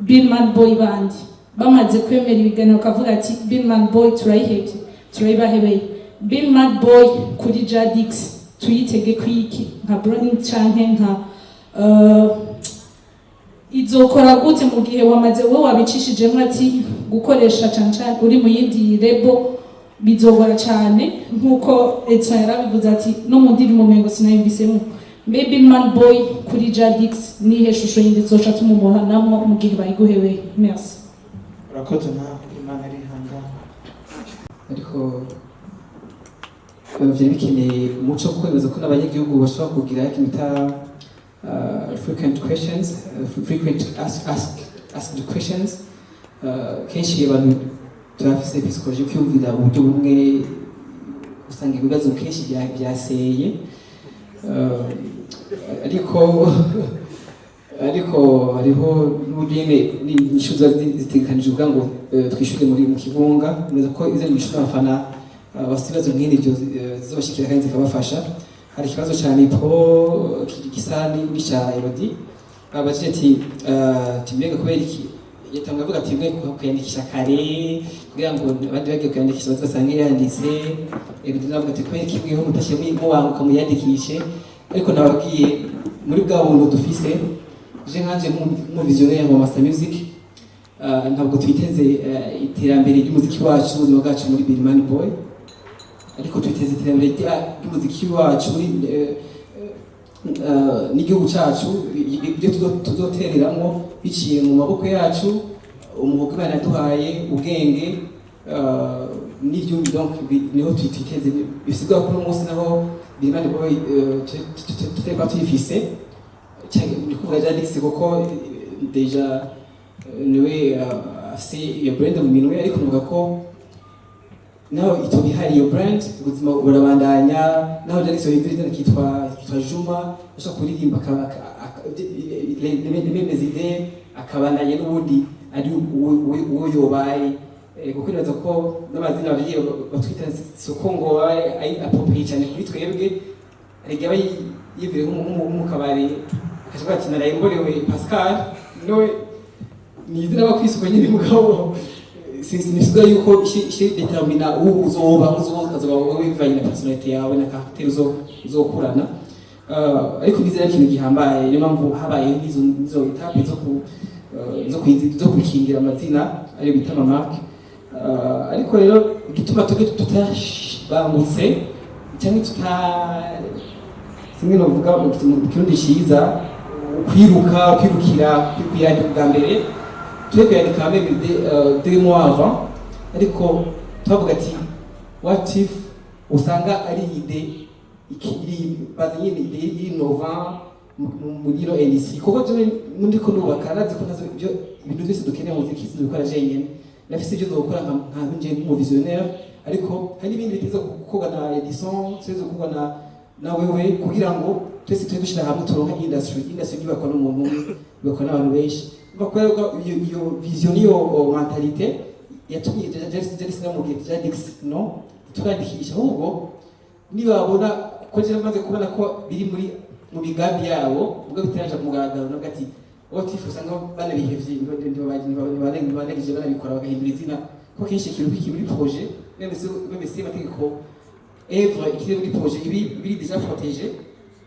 Birman Boy bandi bamaze kwemera ibiganiro kavuga ati Birman Boy turayihebye turayibahebeye Birman Boy kuri Jadix tuyitege kwiki nka Browning canke nka izokora gute mu gihe wamaze wowe wabicishijemo ati gukoresha cancan uri mu yindi rebo bizogora cyane nkuko Edson yarabivuze ati no mu ndirimbo mengo sinayumvisemo Birman Boy kuri Jadix nihe shusho yindi zoca tumumuhanamo mu gihe bayiguhewe. Merci. Urakoze na Imana ari hanga ariko byari bikeneye umuco kwemeza ko n'abanyagihugu bashobora kugira kimita frequent questions, frequent asked questions. Kenshi abantu turafise psychology kwiyumvira uburyo bumwe usanga ibibazo kenshi byaseye ariko hariho n'ubugene n'ishuza zitegekanije ubwa ngo twishyure mu kibunga neza ko izo nyishura abafana basibazo nk'ibyo zizobashikira kandi zikabafasha. Hari ikibazo cyane po gisani n'icya Elodie abajije ati mbega kubera iki yatanga avuga ati mwe kwiyandikisha kare kugira ngo abandi bagiye kwiyandikisha basange yanditse Elodie navuga ati kubera iki mweho mutashyira mu wanguka muyandikishe, ariko nababwiye muri bwa buntu dufise je nkanje mu visionnaire mu Master Music ntabwo twiteze iterambere ry'umuziki wacu ubuzima bwacu muri Birimani Boy, ariko twiteze iterambere ry'umuziki wacu n'igihugu cyacu ibyo tuzotereramo biciye mu maboko yacu, umuhogo Imana yaduhaye ubwenge n'ibyo donc niho twiteze bisigwa kuri umunsi naho Birimani Boy tutari tuyifise ni kuvuga Jadix kuko deja niwe afise iyo brand mu minwe, ariko nuvuga ko naho itobi hari iyo brand ubuzima burabandanya, naho Jadix yohindura izina kitwa Juma ashaka kuririmba les idées akabandanya n'ubundi ari uwo yobaye kuko nibaza ko n'amazina bagiye batwita soko ngo ari appropriate cyane kuri twebwe, arega aba yivire nk'umukabari akashaka ati narayimborewe Pascal nowe ni izina bakwisuko nyine mugabo sinisiga yuko ishi determina uzoba wowe bivanye na personality yawe na character uzokurana, ariko nizera ikintu gihambaye niyo mpamvu habaye izo etape zo kukingira amazina ari bita marque, ariko rero igituma tutashbangutse cyangwa simwe novuga mu kirundi cyiza kwirukira bwa mbere twebwe yandika même deux mois avant, ariko twavuga ati what if usanga ari ide ikiri bazi nyine ide innova muri ro NC kuko je mundi ko nubaka nazi ko nazo ibyo ibintu byose dukeneye mu muziki sinubikora jenyine nafise ibyo dukora nka nje mu visionnaire, ariko hari ibindi biteza gukorwa na Edison twese gukorwa na wewe kugira ngo twese twe dushira hamwe turonka industry ibakwa n'umuntu ibakwa n'abantu benshi bakwera iyo vision iyo mentalite yatumye Jadix na mugihe Jadix no turandikisha ahubwo nibabona ko je maze kubona ko biri mu migambi yabo ubwo biteraje kumugaragaro no gati otifu usanga banabihevye ntibanagije banabikora bagahindura izina ko kenshi ikintu kiki muri projet même si amategeko œuvre ikiri muri projet ibiri déjà protégé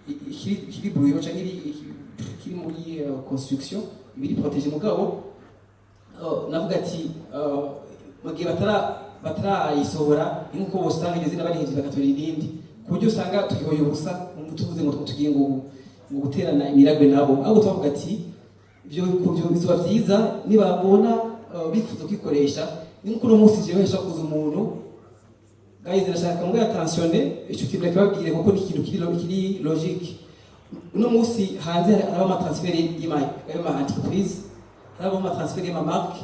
ikiri brouillon cyangwa ikiri muri construction ibiri protégé mugabo navuga ati mu gihe batarayisohora nkuko bosanga iryo zina bari hejuru bagatora irindi ku buryo usanga tugihoye ubusa tuvuze ngo tugiye ngo guterana imiragwe nabo, ahubwo tuvuga ati ibyo bizoba byiza nibabona bifuza kwikoresha nkuko uno munsi jewe hashaka kuza umuntu guys ndashaka ngo attentionne icyo kintu nakababwire kuko ni ikintu kiri logique. Uno munsi hanze hari ama transfer y'ama entreprise, hari ama transfer y'ama marque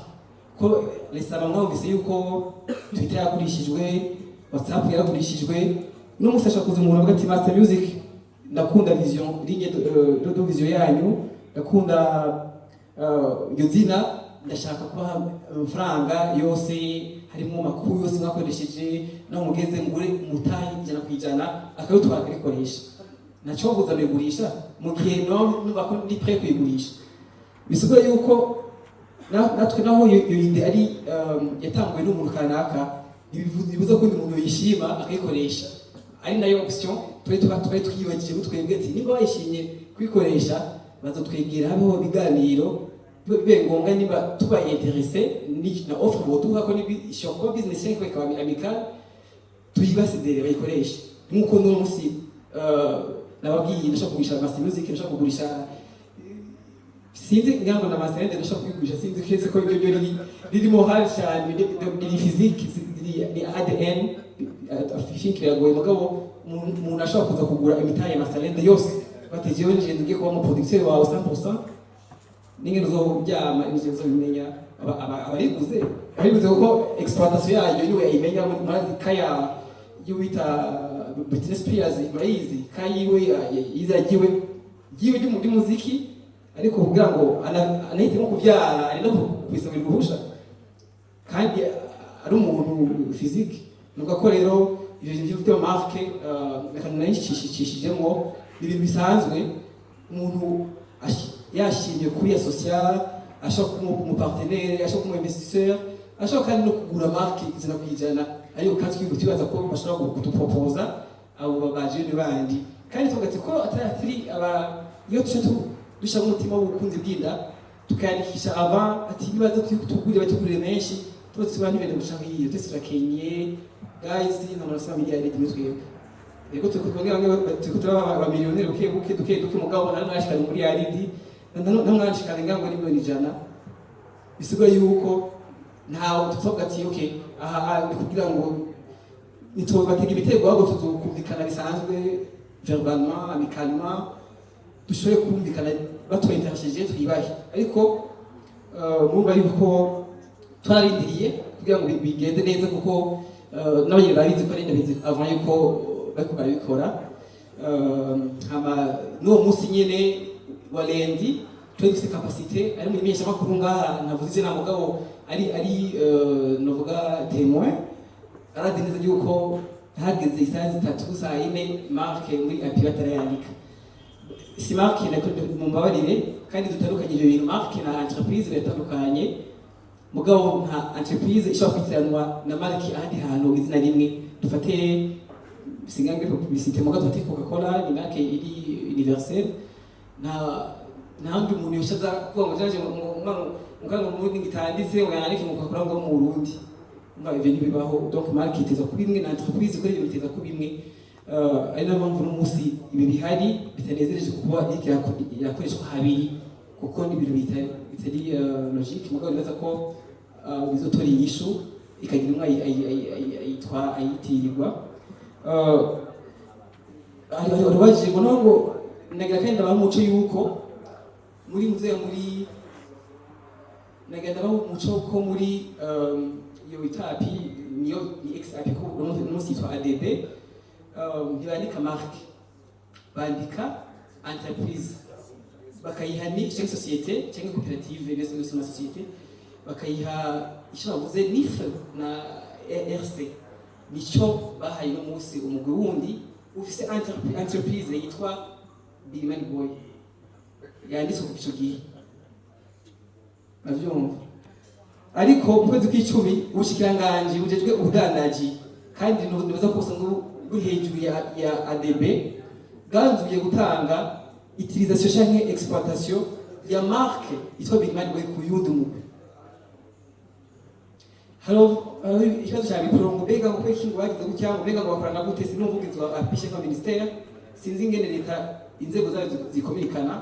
ko lesaba mwumvise yuko Twitter yagurishijwe, WhatsApp yaragurishijwe. Uno munsi ashaka kuza umuntu avuga ati Master Music ndakunda vision ligne de vision yanyu, ndakunda iyo zina, ndashaka kubaha amafaranga yose harimo makuru yose mwakoresheje no mugeze ngure mutahi ijana kwijana akayutwara akarikoresha naco buza bigurisha mu gihe no bako ndi prêt kuyigurisha. Bisubiye yuko natwe naho iyo ide ari yatanguwe n'umuntu kanaka bivuze ko umuntu yishima akayikoresha, ari nayo option twari twiyibagije gutwebwe ati niba bayishimye kwikoresha bazotwegera habeho biganiro bibe ngombwa niba tubaye intéressé ni na offre botuha ko ni shoko business yanyu kwa amical tuyibasidere bayikoresha nkuko no musi nababwiye ndashaka kugurisha Master Music, ndashaka kugurisha sinzi ngango na Master End ndashaka kugurisha sinzi kese ko ibyo ririmo hali cyane ni physique ni ADN afishing kiragoye mugabo umuntu ashaka kuza kugura imitaye Master End yose batejewe nje ngiye kuba mu producteur wawe 100% n'ingene uzobyama nije uzobimenya abariguze kuko exploitation yayo niwe yayimenya muri mazi kaya yuwita Britney Spears murayizi kayiwe yizagiwe giwe ry'umuziki ariko kugira ngo anahitemo kuvyara ari no kwisabira uruhusha kandi ari umuntu physique nuko ko rero ibyo byo marque akanayishishishijemo ibintu bisanzwe umuntu yashimye kuri social ashaka mu partenaire ashaka mu investisseur ashaka kandi no kugura marque izina kwijana ariko kandi twibutibaza ko bashobora kutuproposa abo baje bandi kandi tugati ko atari aba iyo dusha umutima w'ubukunzi bw'inda tukandikisha aba ati nibaza tugurire menshi twese bandi bende gushaka iyo twese turakenye guys na marasa miliyari twebwe yego tukubwira aba miliyoneri duke mugabo narashikana muri yaridi namwashikana ngango ni miliyoni 100 bisigo yuko ntawo tuvuga ati okay aha ni kugira ngo nitobatega ibitego ahubwo tuzokumvikana bisanzwe verbalement amicalement dushobore kumvikana batwenterashije twibahe ariko mumva yuko twararindiriye kugira ngo bigende neza kuko n'abanyine barizi ko nenda bizi avant yuko bariko barabikora n'uwo munsi nyene wa lendi twe dufite capacité ari muri menyesha makuru ngaha navuze izina mugabo ari novuga témoin aradi neza yuko hageze isaha 3 saa 4 marque muri apirata yandika si marque nako mumbabarire kandi dutandukanye ibyo bintu marque na entreprise bitandukanye mugabo nta entreprise ishobora kwitiranwa na marque ahandi hantu izina rimwe dufate singange publicité mugabo dufate Coca-Cola ni marque iri universelle ntabwo umuntu yashaza kuvuga ngo jaje umwana muri ngitanditse ngo yandike mu Coca-Cola ngo mu Burundi umva ibyo bibaho donc marque iteza kuba imwe na entreprise ko ibyo biteza kuba imwe ari nayo mpamvu n'umunsi ibi bihari bitanezereje kuba yakoreshwa habiri kuko ni ibintu bitari logique mugabo nibaza ko bizotora inyishu ikagira umwe ayitirirwa aribajije ngo ntabwo nagira kandi ndabaha umuco yuko muri nagira ndabaha umuco ko muri iyo itapi niyo ni ex-api ko umunsi yitwa ADB ntibandika marque bandika entreprise bakayiha ni chaque société cyangwa coopérative ndetse no société bakayiha icyo bavuze NIF na RC nico bahaye no munsi umugwi wundi ufise entreprise yitwa Bilimani Boy yanditswe ku gihe navyumva ariko mu kwezi kw'icumi ubushikiranganje bujejwe ubudandaji kandi nibaza ko usanga buri hejuru ya ADB bwanzuye gutanga utilisation canke exploitation ya marque yitwa Bilimani Boy ku yundi mugwi ikibazo cya biporongo mbega ngo kweki ngo bagize gutya ngo mbega ngo bakorana gute sinumvugizwa apishe kwa ministère sinzi ingene leta inzego zayo zikominikana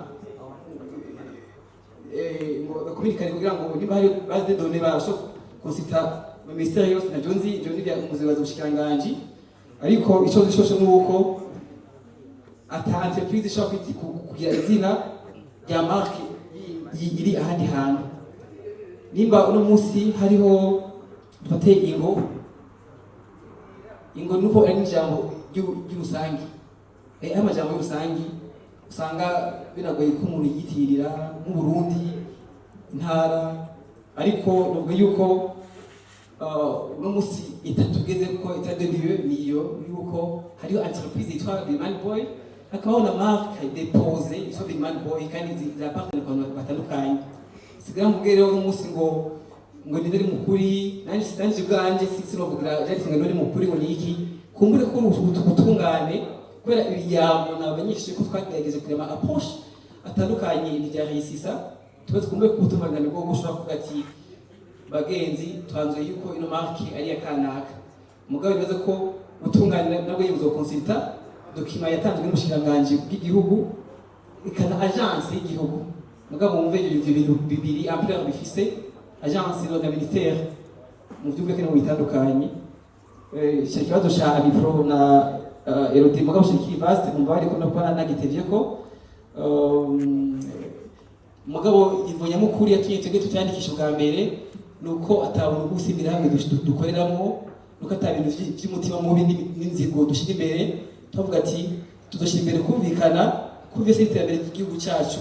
ngo bakominikane kugira ngo niba hari base de données basho konsita mu ministère yose na Jonzi bya umuzibazo bushikanganje ariko ico gishosho nuko ata entreprise ishobora kugira izina rya marque iri ahandi hantu nimba uno munsi hariho dufate ingo nuko ari ijambo ry'urusangi amajambo y'urusangi usanga binagoye ko umuntu yitirira mu Burundi intara ariko nubwo yuko uno munsi itatugeze ko itadeliwe niyo yuko hariho entreprise yitwa Bilimani Boy akabaho na marque depose yitwa Bilimani Boy kandi zirapartner ku bantu batandukanye sigira mvuge rero uno munsi ngo ndiri mukuri nanje bwanje sinovugira jari singa ndiri mukuri ngo niki kumbure ko ubutungane kubera ibiyamo nabanyishije ko twagerageje kurema approche atandukanye n'irya réussisa tubaze kumbure ko ubutungane bwo gushobora kuvuga ati bagenzi twanzuye yuko ino marque ari ya kanaka mugabo bibaza ko ubutungane nabwo yibuzo consulta document yatanzwe n'umushikiranganje bw'igihugu ikana agence y'igihugu mugabo mumve ibyo bintu bibiri ampleur bifise agence na ministère mu byumve ko bitandukanye ikibazo cya Bipro na Erode mugabo shiki vaste mumva ariko no kwana nagitevye ko mugabo imvo nyamukuru yatumye twebwe tutandikisha bwa mbere nuko atabuntu bw'usimbira hamwe dukoreramo, nuko atabintu by'umutima mubi n'inzigo dushira imbere. Tuvuga ati tudashira imbere kumvikana kuva se iterambere ry'igihugu cyacu,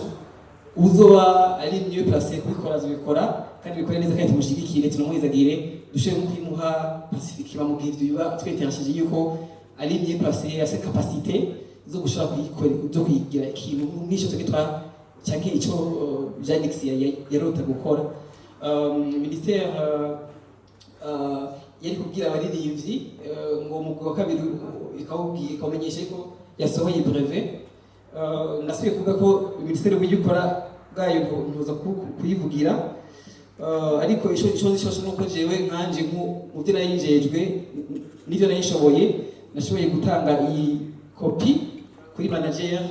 uzoba ari mieux placé kubikora azobikora kandi bikore neza kandi tumushigikire tunamwizagire dushobore kwimuha Pacifique bamubwira ibyo biba tweterashije yuko ari mieux placé ase capacité zo gushobora zo kuyigira ikintu n'icyo twitwa cyangwa icyo Jadix yarota gukora. Ministère yari kubwira abaririmbyi ngo umugwi wa kabiri ikawumenyesha ko yasohoye brevet. Nasubiye kuvuga ko Ministère y'Ubukora bwayo ntuza kuyivugira, ariko ico cyose nuko jewe nkanje mu byo nayinjejwe n'ibyo nayishoboye, nashoboye gutanga iyi kopi kuri manager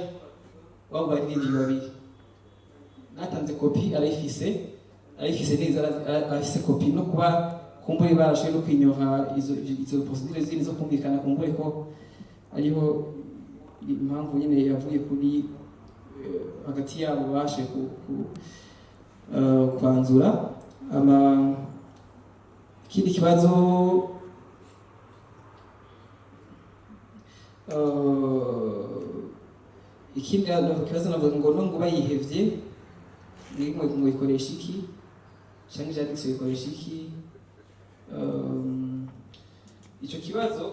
wabo baririmbyi babiri. Natanze kopi arayifise neza, arafise kopi no kuba kumbure barashoboye no kwinyoha izo procedure zindi zo kumvikana kumbure ko ariho impamvu nyine yavuye kuri hagati yabo bashe kwanzura. Ikindi kibazo navuga ngo no bayihevye ngo ikoresha iki cyangwa Jadix ikoresha iki. Icyo kibazo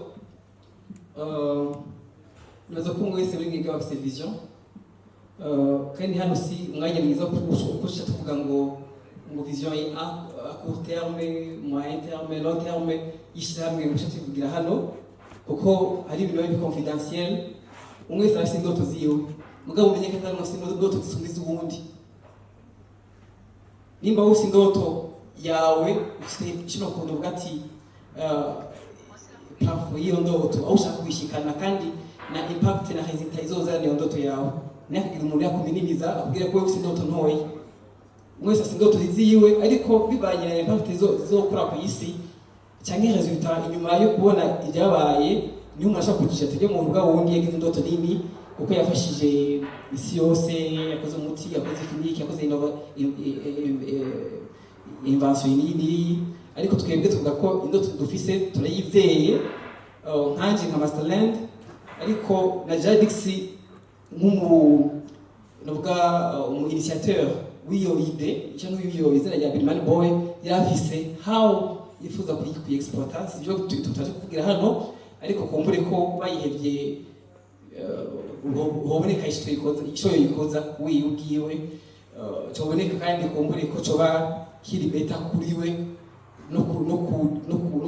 nazo ko mwese muri mwiga bafite vision, kandi hano si umwanya mwiza kuko tuvuga ngo vision à court terme, moyen terme, long terme ishyirahamwe mushatse tuvugira hano kuko hari ibintu biba confidentiel. Umwe wese afite indoto ziwe, mugabo umenye ko atari mwese indoto zisumbiza ubundi. Nimba ufite indoto yawe ufite kino kuntu uvuga ati plafo y'iyo ndoto aho ushaka kwishikana kandi na impact na resultat izozana iyo ndoto yawe, nakagira umuntu yakuminimiza akubwira ko ufite indoto ntoya. Mwese afite indoto ziwe ariko bibanye na impact zizokora ku isi cyangwa resultat inyuma yo kubona ibyabaye, niyo umuntu ashaka kugisha tujye mu rubuga wundi yagize indoto nini kuko yafashije isi yose, yakoze umuti, yakoze clinique, yakoze invention nini. Ariko twebwe tuvuga ko indoto dufise turayizeye nkanje nka Masterland, ariko na Jadix nuvuga initiateur w'iyo ide cyangwa w'iyo izina rya Birman Boy yarafise how yifuza kuyiexploiter. Sibyo tutaje kuvugira hano, ariko kumbure ko bayihevye hoboneka icyo yikoza wiyubwiwe cyoboneka, kandi kumbure ko coba kiri beta kuri we no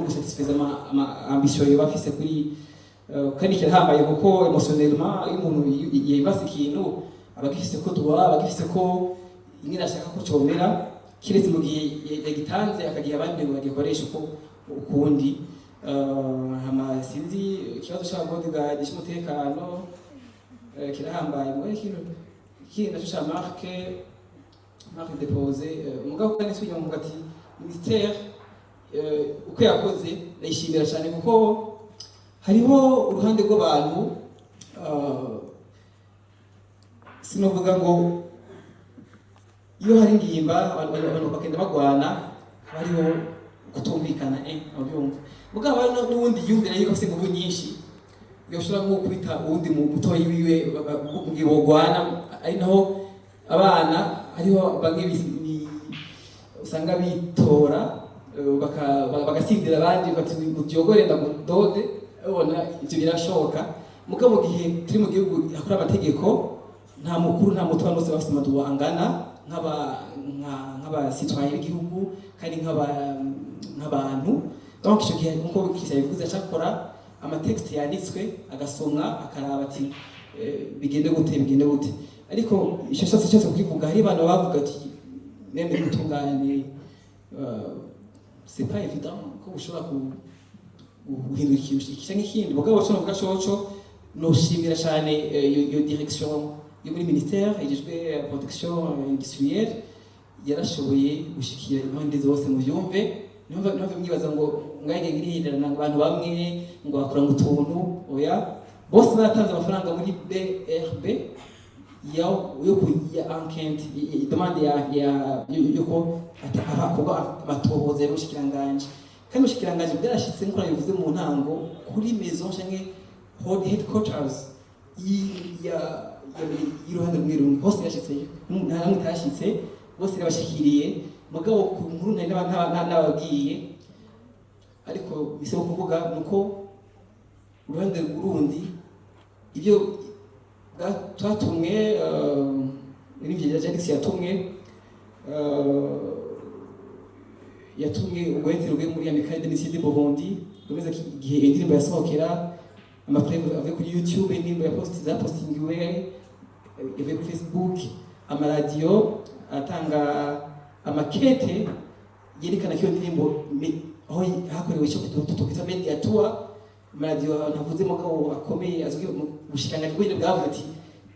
gusatisfaiza ama ambition bafise kuri kandi kirahambaye kuko emotionnellement iyo umuntu yibasa ikintu abagifise ko duha abagifise ko ingene ashaka ko comera, kiretse mu gihe yagitanze akagiha abandi ngo bagikoreshe uko ukundi. Sinzi ikibazo cya bodyguard cy'umutekano kirahambaye mu kintu naco cya marque déposée mugabo kandi swinyo mu gati ministère uko yakoze nayishimira cyane kuko hariho uruhande rw'abantu sinovuga ngo iyo hari ngimba abantu bakenda bagwana hariho kutumvikana abyumva mugabo n'ubundi yumvira yuko afite ingufu nyinshi yoshobora nko kubita uwundi mu mutoyi wiwe mugibogwana, ari naho abana hariho bamwe usanga bitora bagasindira abandi bati ubyogore ndagudode. Ubona ibyo birashoboka, mugabo mu gihe turi mu gihugu hakora amategeko nta mukuru nta muto bose bafite amaduwa angana nk'aba citoyen b'igihugu kandi nk'abantu. Donc icyo gihe nkuko kisa bivuze cyakora amatext yanditswe agasomwa akaraba ati bigende gute, ariko icyo cyose kukivuga hari abantu bavuga ati meme gutunganye c'est pas évident ko ushobora guhindura ikintu cyangwa ikindi. Mugabo cyo navuga coco noshimira cyane iyo direction yo muri ministère ijejwe protection industrielle yarashoboye gushikira impande zose mu byumve. Niho mwibaza ngo mwage ngirihindana abantu bamwe ngo bakora ngo utuntu oya, bose baratanze amafaranga muri BRB ya enquête demande yuko harakorwa amatohoza y'ubushikiranganje kandi ubushikiranganje bwarashitse nk'uko nabivuze mu ntango kuri maison canke headquarters y'uruhande rumwe hose yashitseyo nta namwe itashitse bose yabashikiriye mugabo ku nkuru nari n'ababwiye ariko bisaba kuvuga nuko uruhande rw'urundi ibyo twatumwe n'ibyo Jadix yatumwe ubwahitiro bwe muri Amicale de Missiles de Burundi rumeze igihe indirimbo yasohokera amapreve avuye kuri YouTube indirimbo zapostingiwe ivuye kuri Facebook amaradiyo atanga amakete yerekana ko iyo ndirimbo aho hakorewe icyo twita media tour amaradiyo ntavuze mugabo akomeye azwi mu bushikanganje bw'ibintu bwavuze ati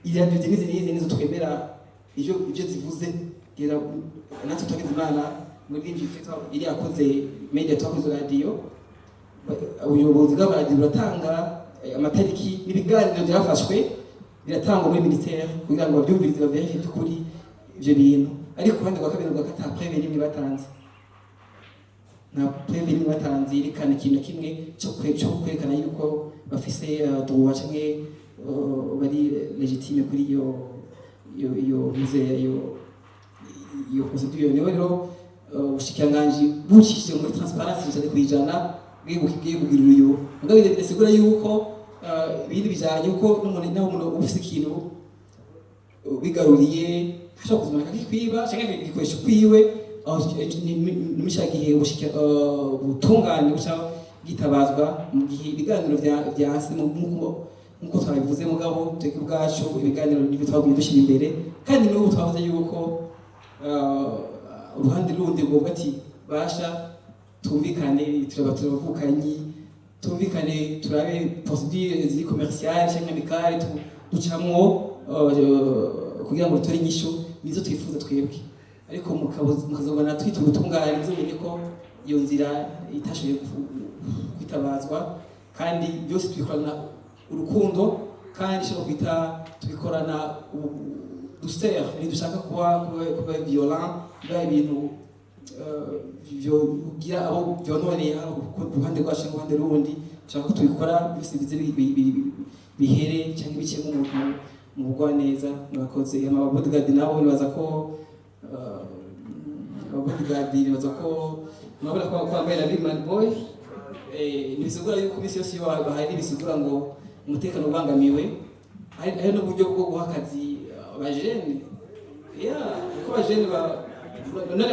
iradiyo zinizi nizo twemera ibyo zivuze gira natwe twagize imana muri imvi fitwa iri yakoze media twakoze radio ubuyobozi bw'abaradiyo buratanga amatariki n'ibiganiro byafashwe biratangwa muri ministère kugira ngo babyumvirize baverifye by'ukuri ibyo bintu ariko kandi kwa kabiri bwa kata preve rimwe batanze na preve rimwe batanze yerekana ikintu kimwe cyo kwerekana yuko bafise droit canke bari legitime kuri iyo musée iyo procédure niho rero ubushikiranganje bucishije muri transparence cyane kwijana bwiye kugira uyo mugabo bisigura yuko ibindi bijanye uko n'umuntu ufise ikintu bigaruriye ashaka kuzimana kakikwiba cyangwa igikoresho kwiwe n'umushagiye ubutungane buca gitabazwa mu gihe ibiganiro bya hasi nk'uko twabivuze mugabo twebwe ubwacu ibiganiro n'ibyo twagumye dushyira imbere kandi n'ubu twavuze yuko uruhande rundi ngombwa ati basha tumvikane turabavukanyi tumvikane turabe procédure ziri commerciale cyangwa amicale ducamwo kugira ngo turi inyishu nizo twifuza twebwe ariko mukazobona twita ubutungane muzomenye ko iyo nzira itashoboye kwitabazwa kandi byose tubikorana urukundo kandi shobora kwita tubikorana dustere ntidushaka kuba violent biba ibintu byogira abo byononeye ku ruhande rwacu n'uruhande rundi dushaka ko tubikora byose bize bihere cyangwa ibice nk'umuntu mu bugwaneza mwakoze amabodyguard nabo nibaza ko ababodyguard nibaza ko mwabona ko kwambaye na Big Man Boy nibisigura yuko imisi yose iyo bahari bisigura ngo umutekano ubangamiwe hari n'uburyo bwo guha akazi abajene ko abajene none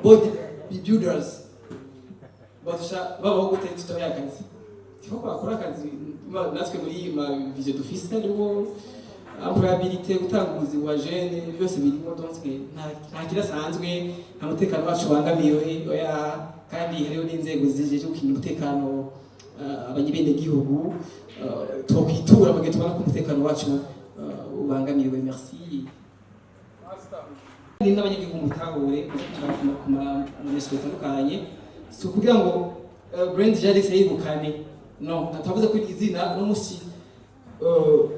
bodybuilders babaho gute tutabaya akazi ko bakora akazi natwe muri vision d'office hariho employabilité gutanga ubuzi wa jene byose birimo donc nta kirasanzwe nta mutekano wacu bangamiwe kandi hariho n'inzego zijeje gukingira umutekano abanyibende gihugu twokwitura mu gihe tubona ko umutekano wacu ubangamiwe merci ni n'abanyagihugu mutahure ku mameso atandukanye si ukugira ngo brand Jadix yibukane no natavuze ko izina n'umusi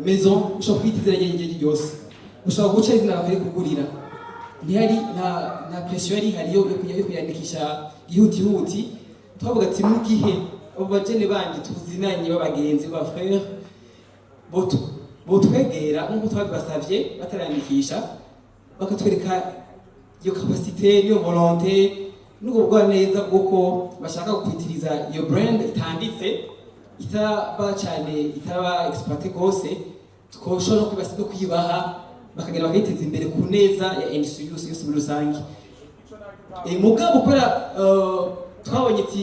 maison ushobora kwitizera ngenge ryose ushobora guca izina bakari kugurira ntihari nta pression yari hariyo yo kuyandikisha ihutihuti twavuga ati mu gihe abo bajene bandi tuzinanye b'abagenzi ba frère botwegera nk'uko twabibasavye batarandikisha bakatwereka iyo capacité iyo volonté n'ubwo neza bw'uko bashaka kwitiriza iyo brand itanditse itaba cyane itaba exploité gose twoshobora no kwibasiga kuyibaha bakagera bakayiteza imbere ku neza ya industry yose muri rusange mugabo kubera twabonye ati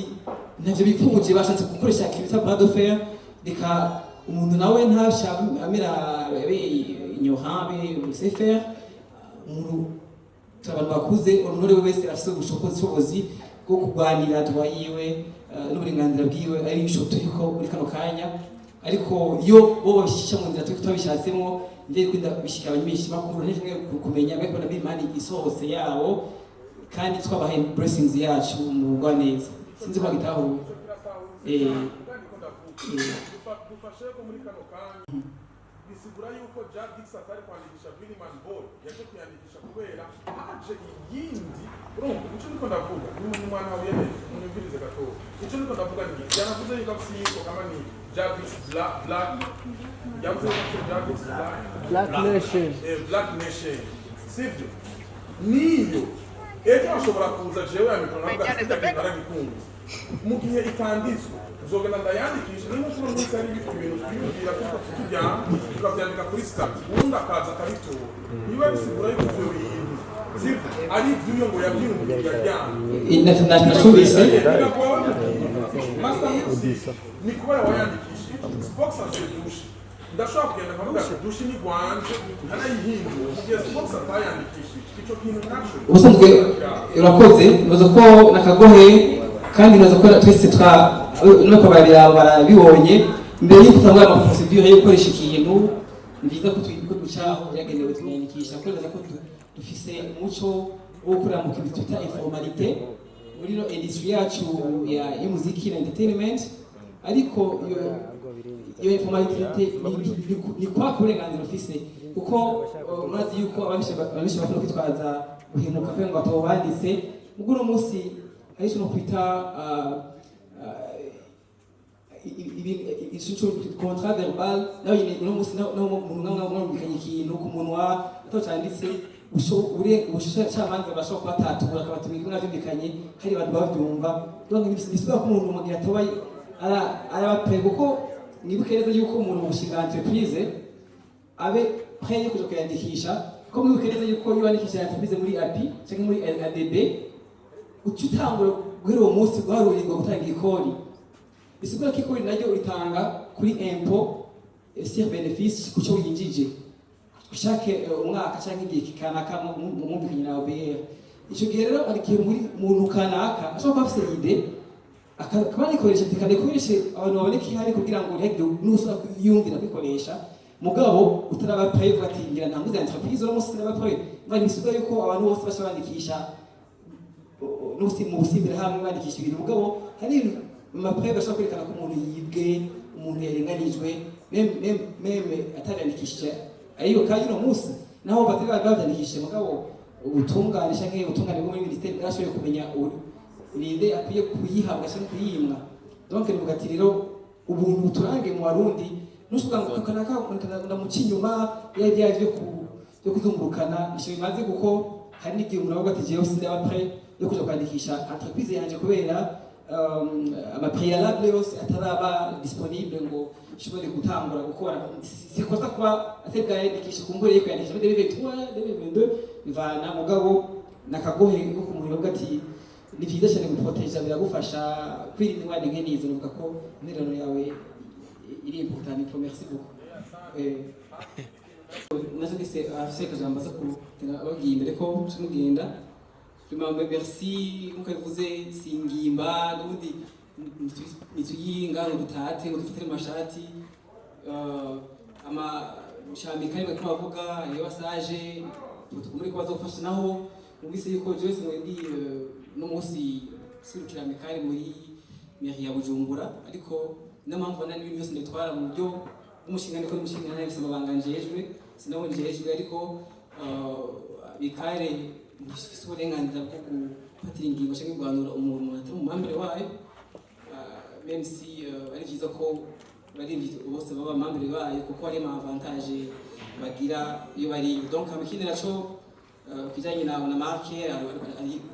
ntavyo bipfunguje bashatse gukoresha akibita bras de fer reka umuntu nawe ntasha amera inyohabe sefer umuntu abantu bakuze umuntu wese afite ubushobozi bwo kurwanira droit yiwe n'uburenganzira bwiwe ari ishoto yuko muri kano kanya ariko iyo bo babishisha mu nzira twabishatsemo ndetse kwinda bishika abanyimishi makuru n'imwe kumenya mbeko na bimani isohose yawo kandi twabahaye blessings yacu mu bugwaneza sinzi ko gitaho bisigura yuko Jadix atari kwandikisha Billman Ball yaje kuyandikisha kubera haje iyindi urumva icyo niko ndavuga ni mwana wawe mwumvirize gato icyo niko ndavuga ni yanavuze yuko afite kama ni Jadix Black yavuze ko Jadix Black Nation Black Nation sivyo niyo ejo ashobora kuza jewe amikoro navuga ati ndaragikunze mu gihe itanditswe uzogenda ndayandikisha niba ushobora gusa ari ibintu twiyumvira kuko tujyana tukabyandika kuri sitati ubundi akaza akabitora niba bisigura yuko ibyo bintu ari iby'uyo ngo yabyiyumvira yajyana nashubise master music ni kubera wayandikishije Spox Dushe ndashobora kugenda nkavuga ati Dushe ni Rwanje ntanayihindura mu gihe Spox atayandikishije icyo kintu nacyo ubusanzwe urakoze unoza ko nakagohe kandi unoza ko twese nuko barabibonye mbere y'uko utangura amaprocedure yo gukoresha ikintu ni byiza ko ducaho yagenewe tumenyekisha kwemeza ko dufise umuco wo gukorera mu kintu twita informalite muri no industry yacu y'umuziki na entertainment ariko iyo informalite ni kwa kurenganzira ufise kuko murazi yuko ababisha bakunda kwitwaza guhemuka kugira ngo batobanditse ubwo uno munsi ari cyo no kwita contrat verbal nawe uno munsi umuntu mwumvikanye ikintu ku munwa atacanditse ubushamanza bashobora kubatatura akabatumira ibintu nabyumvikanye hari abantu babyumva donc bisubira ko umuntu mu gihe atobaye arabapre kuko nibuke neza yuko umuntu mu gushinga entreprise abe prêt yo kuja kuyandikisha ko mwibuke neza yuko iyo wandikisha entreprise muri API cyangwa muri ADB ucutangura guhera uwo munsi guharurirwa gutanga ikori bisigura ko ikori naryo uritanga kuri impôt sur bénéfice ku cyo winjije ushake umwaka cyangwa igihe kikanaka mu mwumvikanye na OBR icyo gihe rero ari igihe muri muntu kanaka ashobora kuba afite ide akaba yikoresha tikanekoreshe abantu baboneka ihari kugira ngo urege n'usura yumvira kwikoresha mugabo utaraba paye ati ngira ntanguze entreprise no musi n'abapaye bari bisigura yuko abantu bose bashobandikisha n'usi mu busimbira hamwe bandikisha ibintu mugabo hari amapaye bashobora kwerekana ko umuntu yibwe umuntu yarenganijwe meme atarandikishije ayo kandi no musi naho batega babyandikishije mugabo ubutungane cyangwa ubutungane bwo muri ministeri bwashoboye kumenya ninde akwiye kuyihabwa cyangwa kuyimwa donc nivuga ati rero ubuntu turange mu Warundi nushobora ngo kanaka mu kinyuma yaje yo kuzungurukana nisho bimaze guko hari n'igihe umuntu avuga ati jewe sinde après yo kuja kwandikisha entreprise yanje kubera ama-préalable yose ataraba disponible ngo ishobore gutangura gukora sikoza kuba atebwa yandikisha kumbure yo kwandikisha 2023 2022 bivana mugabo nakagohe yo kumuyoboga ati ni byiza cyane guproteja biragufasha kwirinda ingwara nk'enizo nuvuga ko interano yawe iri important pour merci beaucoup nazo gise afise kajamba za ku abagiye imbere ko tumugenda tumambe merci nkuko bivuze singimba n'ubundi nituyinga ngo dutate ngo dufite amashati ama shambikanye ko bavuga iyo basaje muri ko bazofasha naho ubise yuko Joyce Mwendi no munsi surukira mikari muri mairie ya Bujumbura ariko n'ampamvu nani ibintu byose nditwara mu byo umushinga niko umushinga nayo bisaba banganjejwe sinabonjejwe ariko bikare ndifise uburenganzira bwo gufatira ingingo cyangwa guhanura umuntu atari mu mambere wayo même si ari byiza ko bari bose baba mambere bayo kuko hari ama avantage bagira iyo bari donc amikindi naco kijanye na marque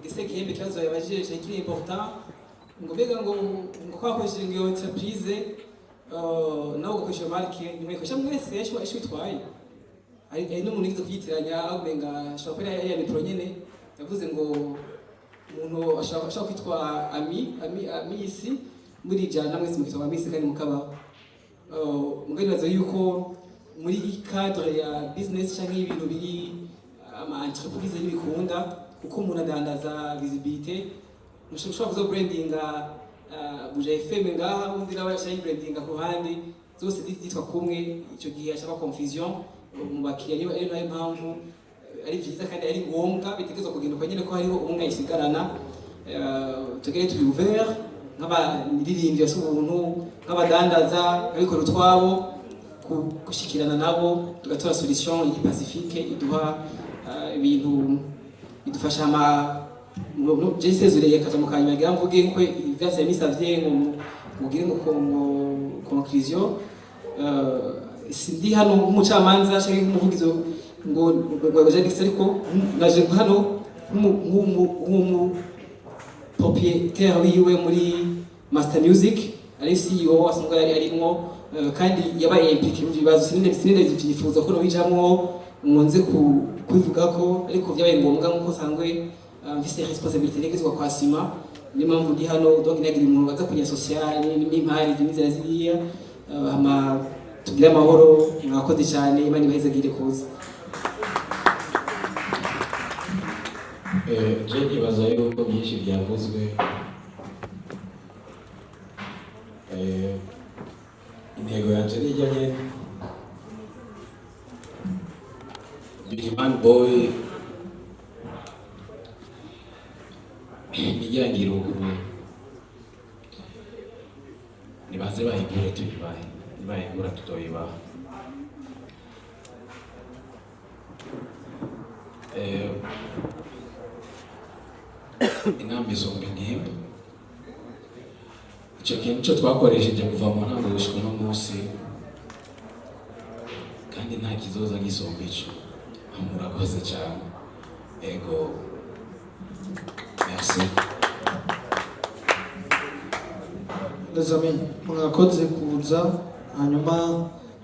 gese kembe kibazo yabajije cyane kiri important ngo bega ngo kwakoresheje ngo entreprise nawo gukoresha marque nimwekosha mwese yashwitwaye ari no muntu yize kwitiranya abenga shopera ya metro nyene yavuze ngo umuntu ashaka kwitwa ami isi muri jana mwese mukitwa ami isi kandi mukaba mugaribaza yuko muri cadre ya business cyangwa ibintu biri ama entreprise n'ibikunda kuko umuntu adandaza visibilité mushobora kuzo brandinga buja FM ngaha undi nawe yashaka brandinga ku ruhande zose zitwa kumwe icyo gihe ashaka confusion mu bakiriya niba ari nayo mpamvu ari byiza kandi ari ngombwa bitegezwa kugenda kwa nyine ko hariho umwe yisigarana tugere turi ouvert nk'abaririmbyi y'ubuntu nk'abadandaza abikora utwabo gushikirana nabo tugatora solution iri pacifique iduha ibintu bidufasha jesezureye kaja mukanya ngira mvuge ko ivyase misavye ngo mugire ngo conclusion sindi hano nk'umucamanza cyangwa nk'umuvugizo ngo jadix ariko naje hano nk'umu propriétaire wiwe muri Master Music ari CEO asanzwe yari arimwo kandi yabaye impliqué mu bibazo sininde byifuza ko no bijamwo ngonze kubivuga ko ariko byabaye ngombwa nkuko sangwe mfise responsabilité negezwa kwa sima ni mpamvu ndi hano donc nagira umuntu aza kunya social n'impari z'inzira ziriya ama tugira amahoro mwakoze cyane imana ibahezagire kuza je nibaza yuko byinshi byavuzwe intego yanje nijyanye Bigman Boy nijyangira ubu nibaze bahigure tuyibahe nibahigura tutoyibaha inama izombi nk'ibi icyo kintu cyo twakoresheje kuva mu ntango gushika no munsi kandi nta kizoza gisomba ico murakoze cyane ego merci les amis mwakoze kuza hanyuma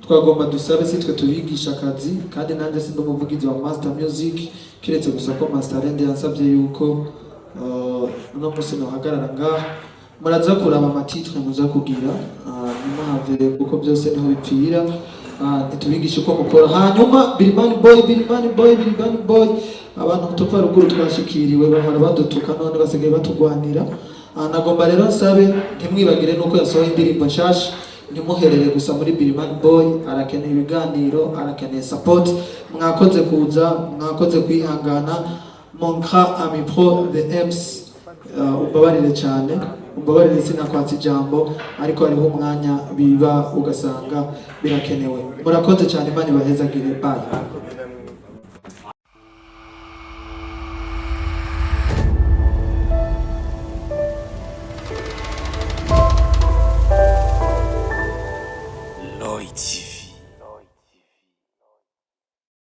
twagomba dusabe sitwe tubigisha akazi kandi nanjye si ndumuvugizi wa Master Music kiretse gusa ko Master Rende yansabye yuko uno munsi nohagarara ngaha muraza kuraba amatitre muza kugira nimahave kuko byose niho bipfira ntitubigishe uko mukora hanyuma Birman Boy abantu tuva ruguru twashikiriwe bahora badutuka none basigaye batugwanira nagomba rero nsabe ntimwibagire nuko yasohoye indirimbo nshasha ntimuherere gusa muri Birman Boy arakeneye ibiganiro arakeneye support mwakoze kuza mwakoze kwihangana Monka Ami Pro the M's umbabarire cyane umbabarire sinakwatsa ijambo ariko hariho umwanya biba ugasanga birakenewe murakoze cyane imana ibahezagire bye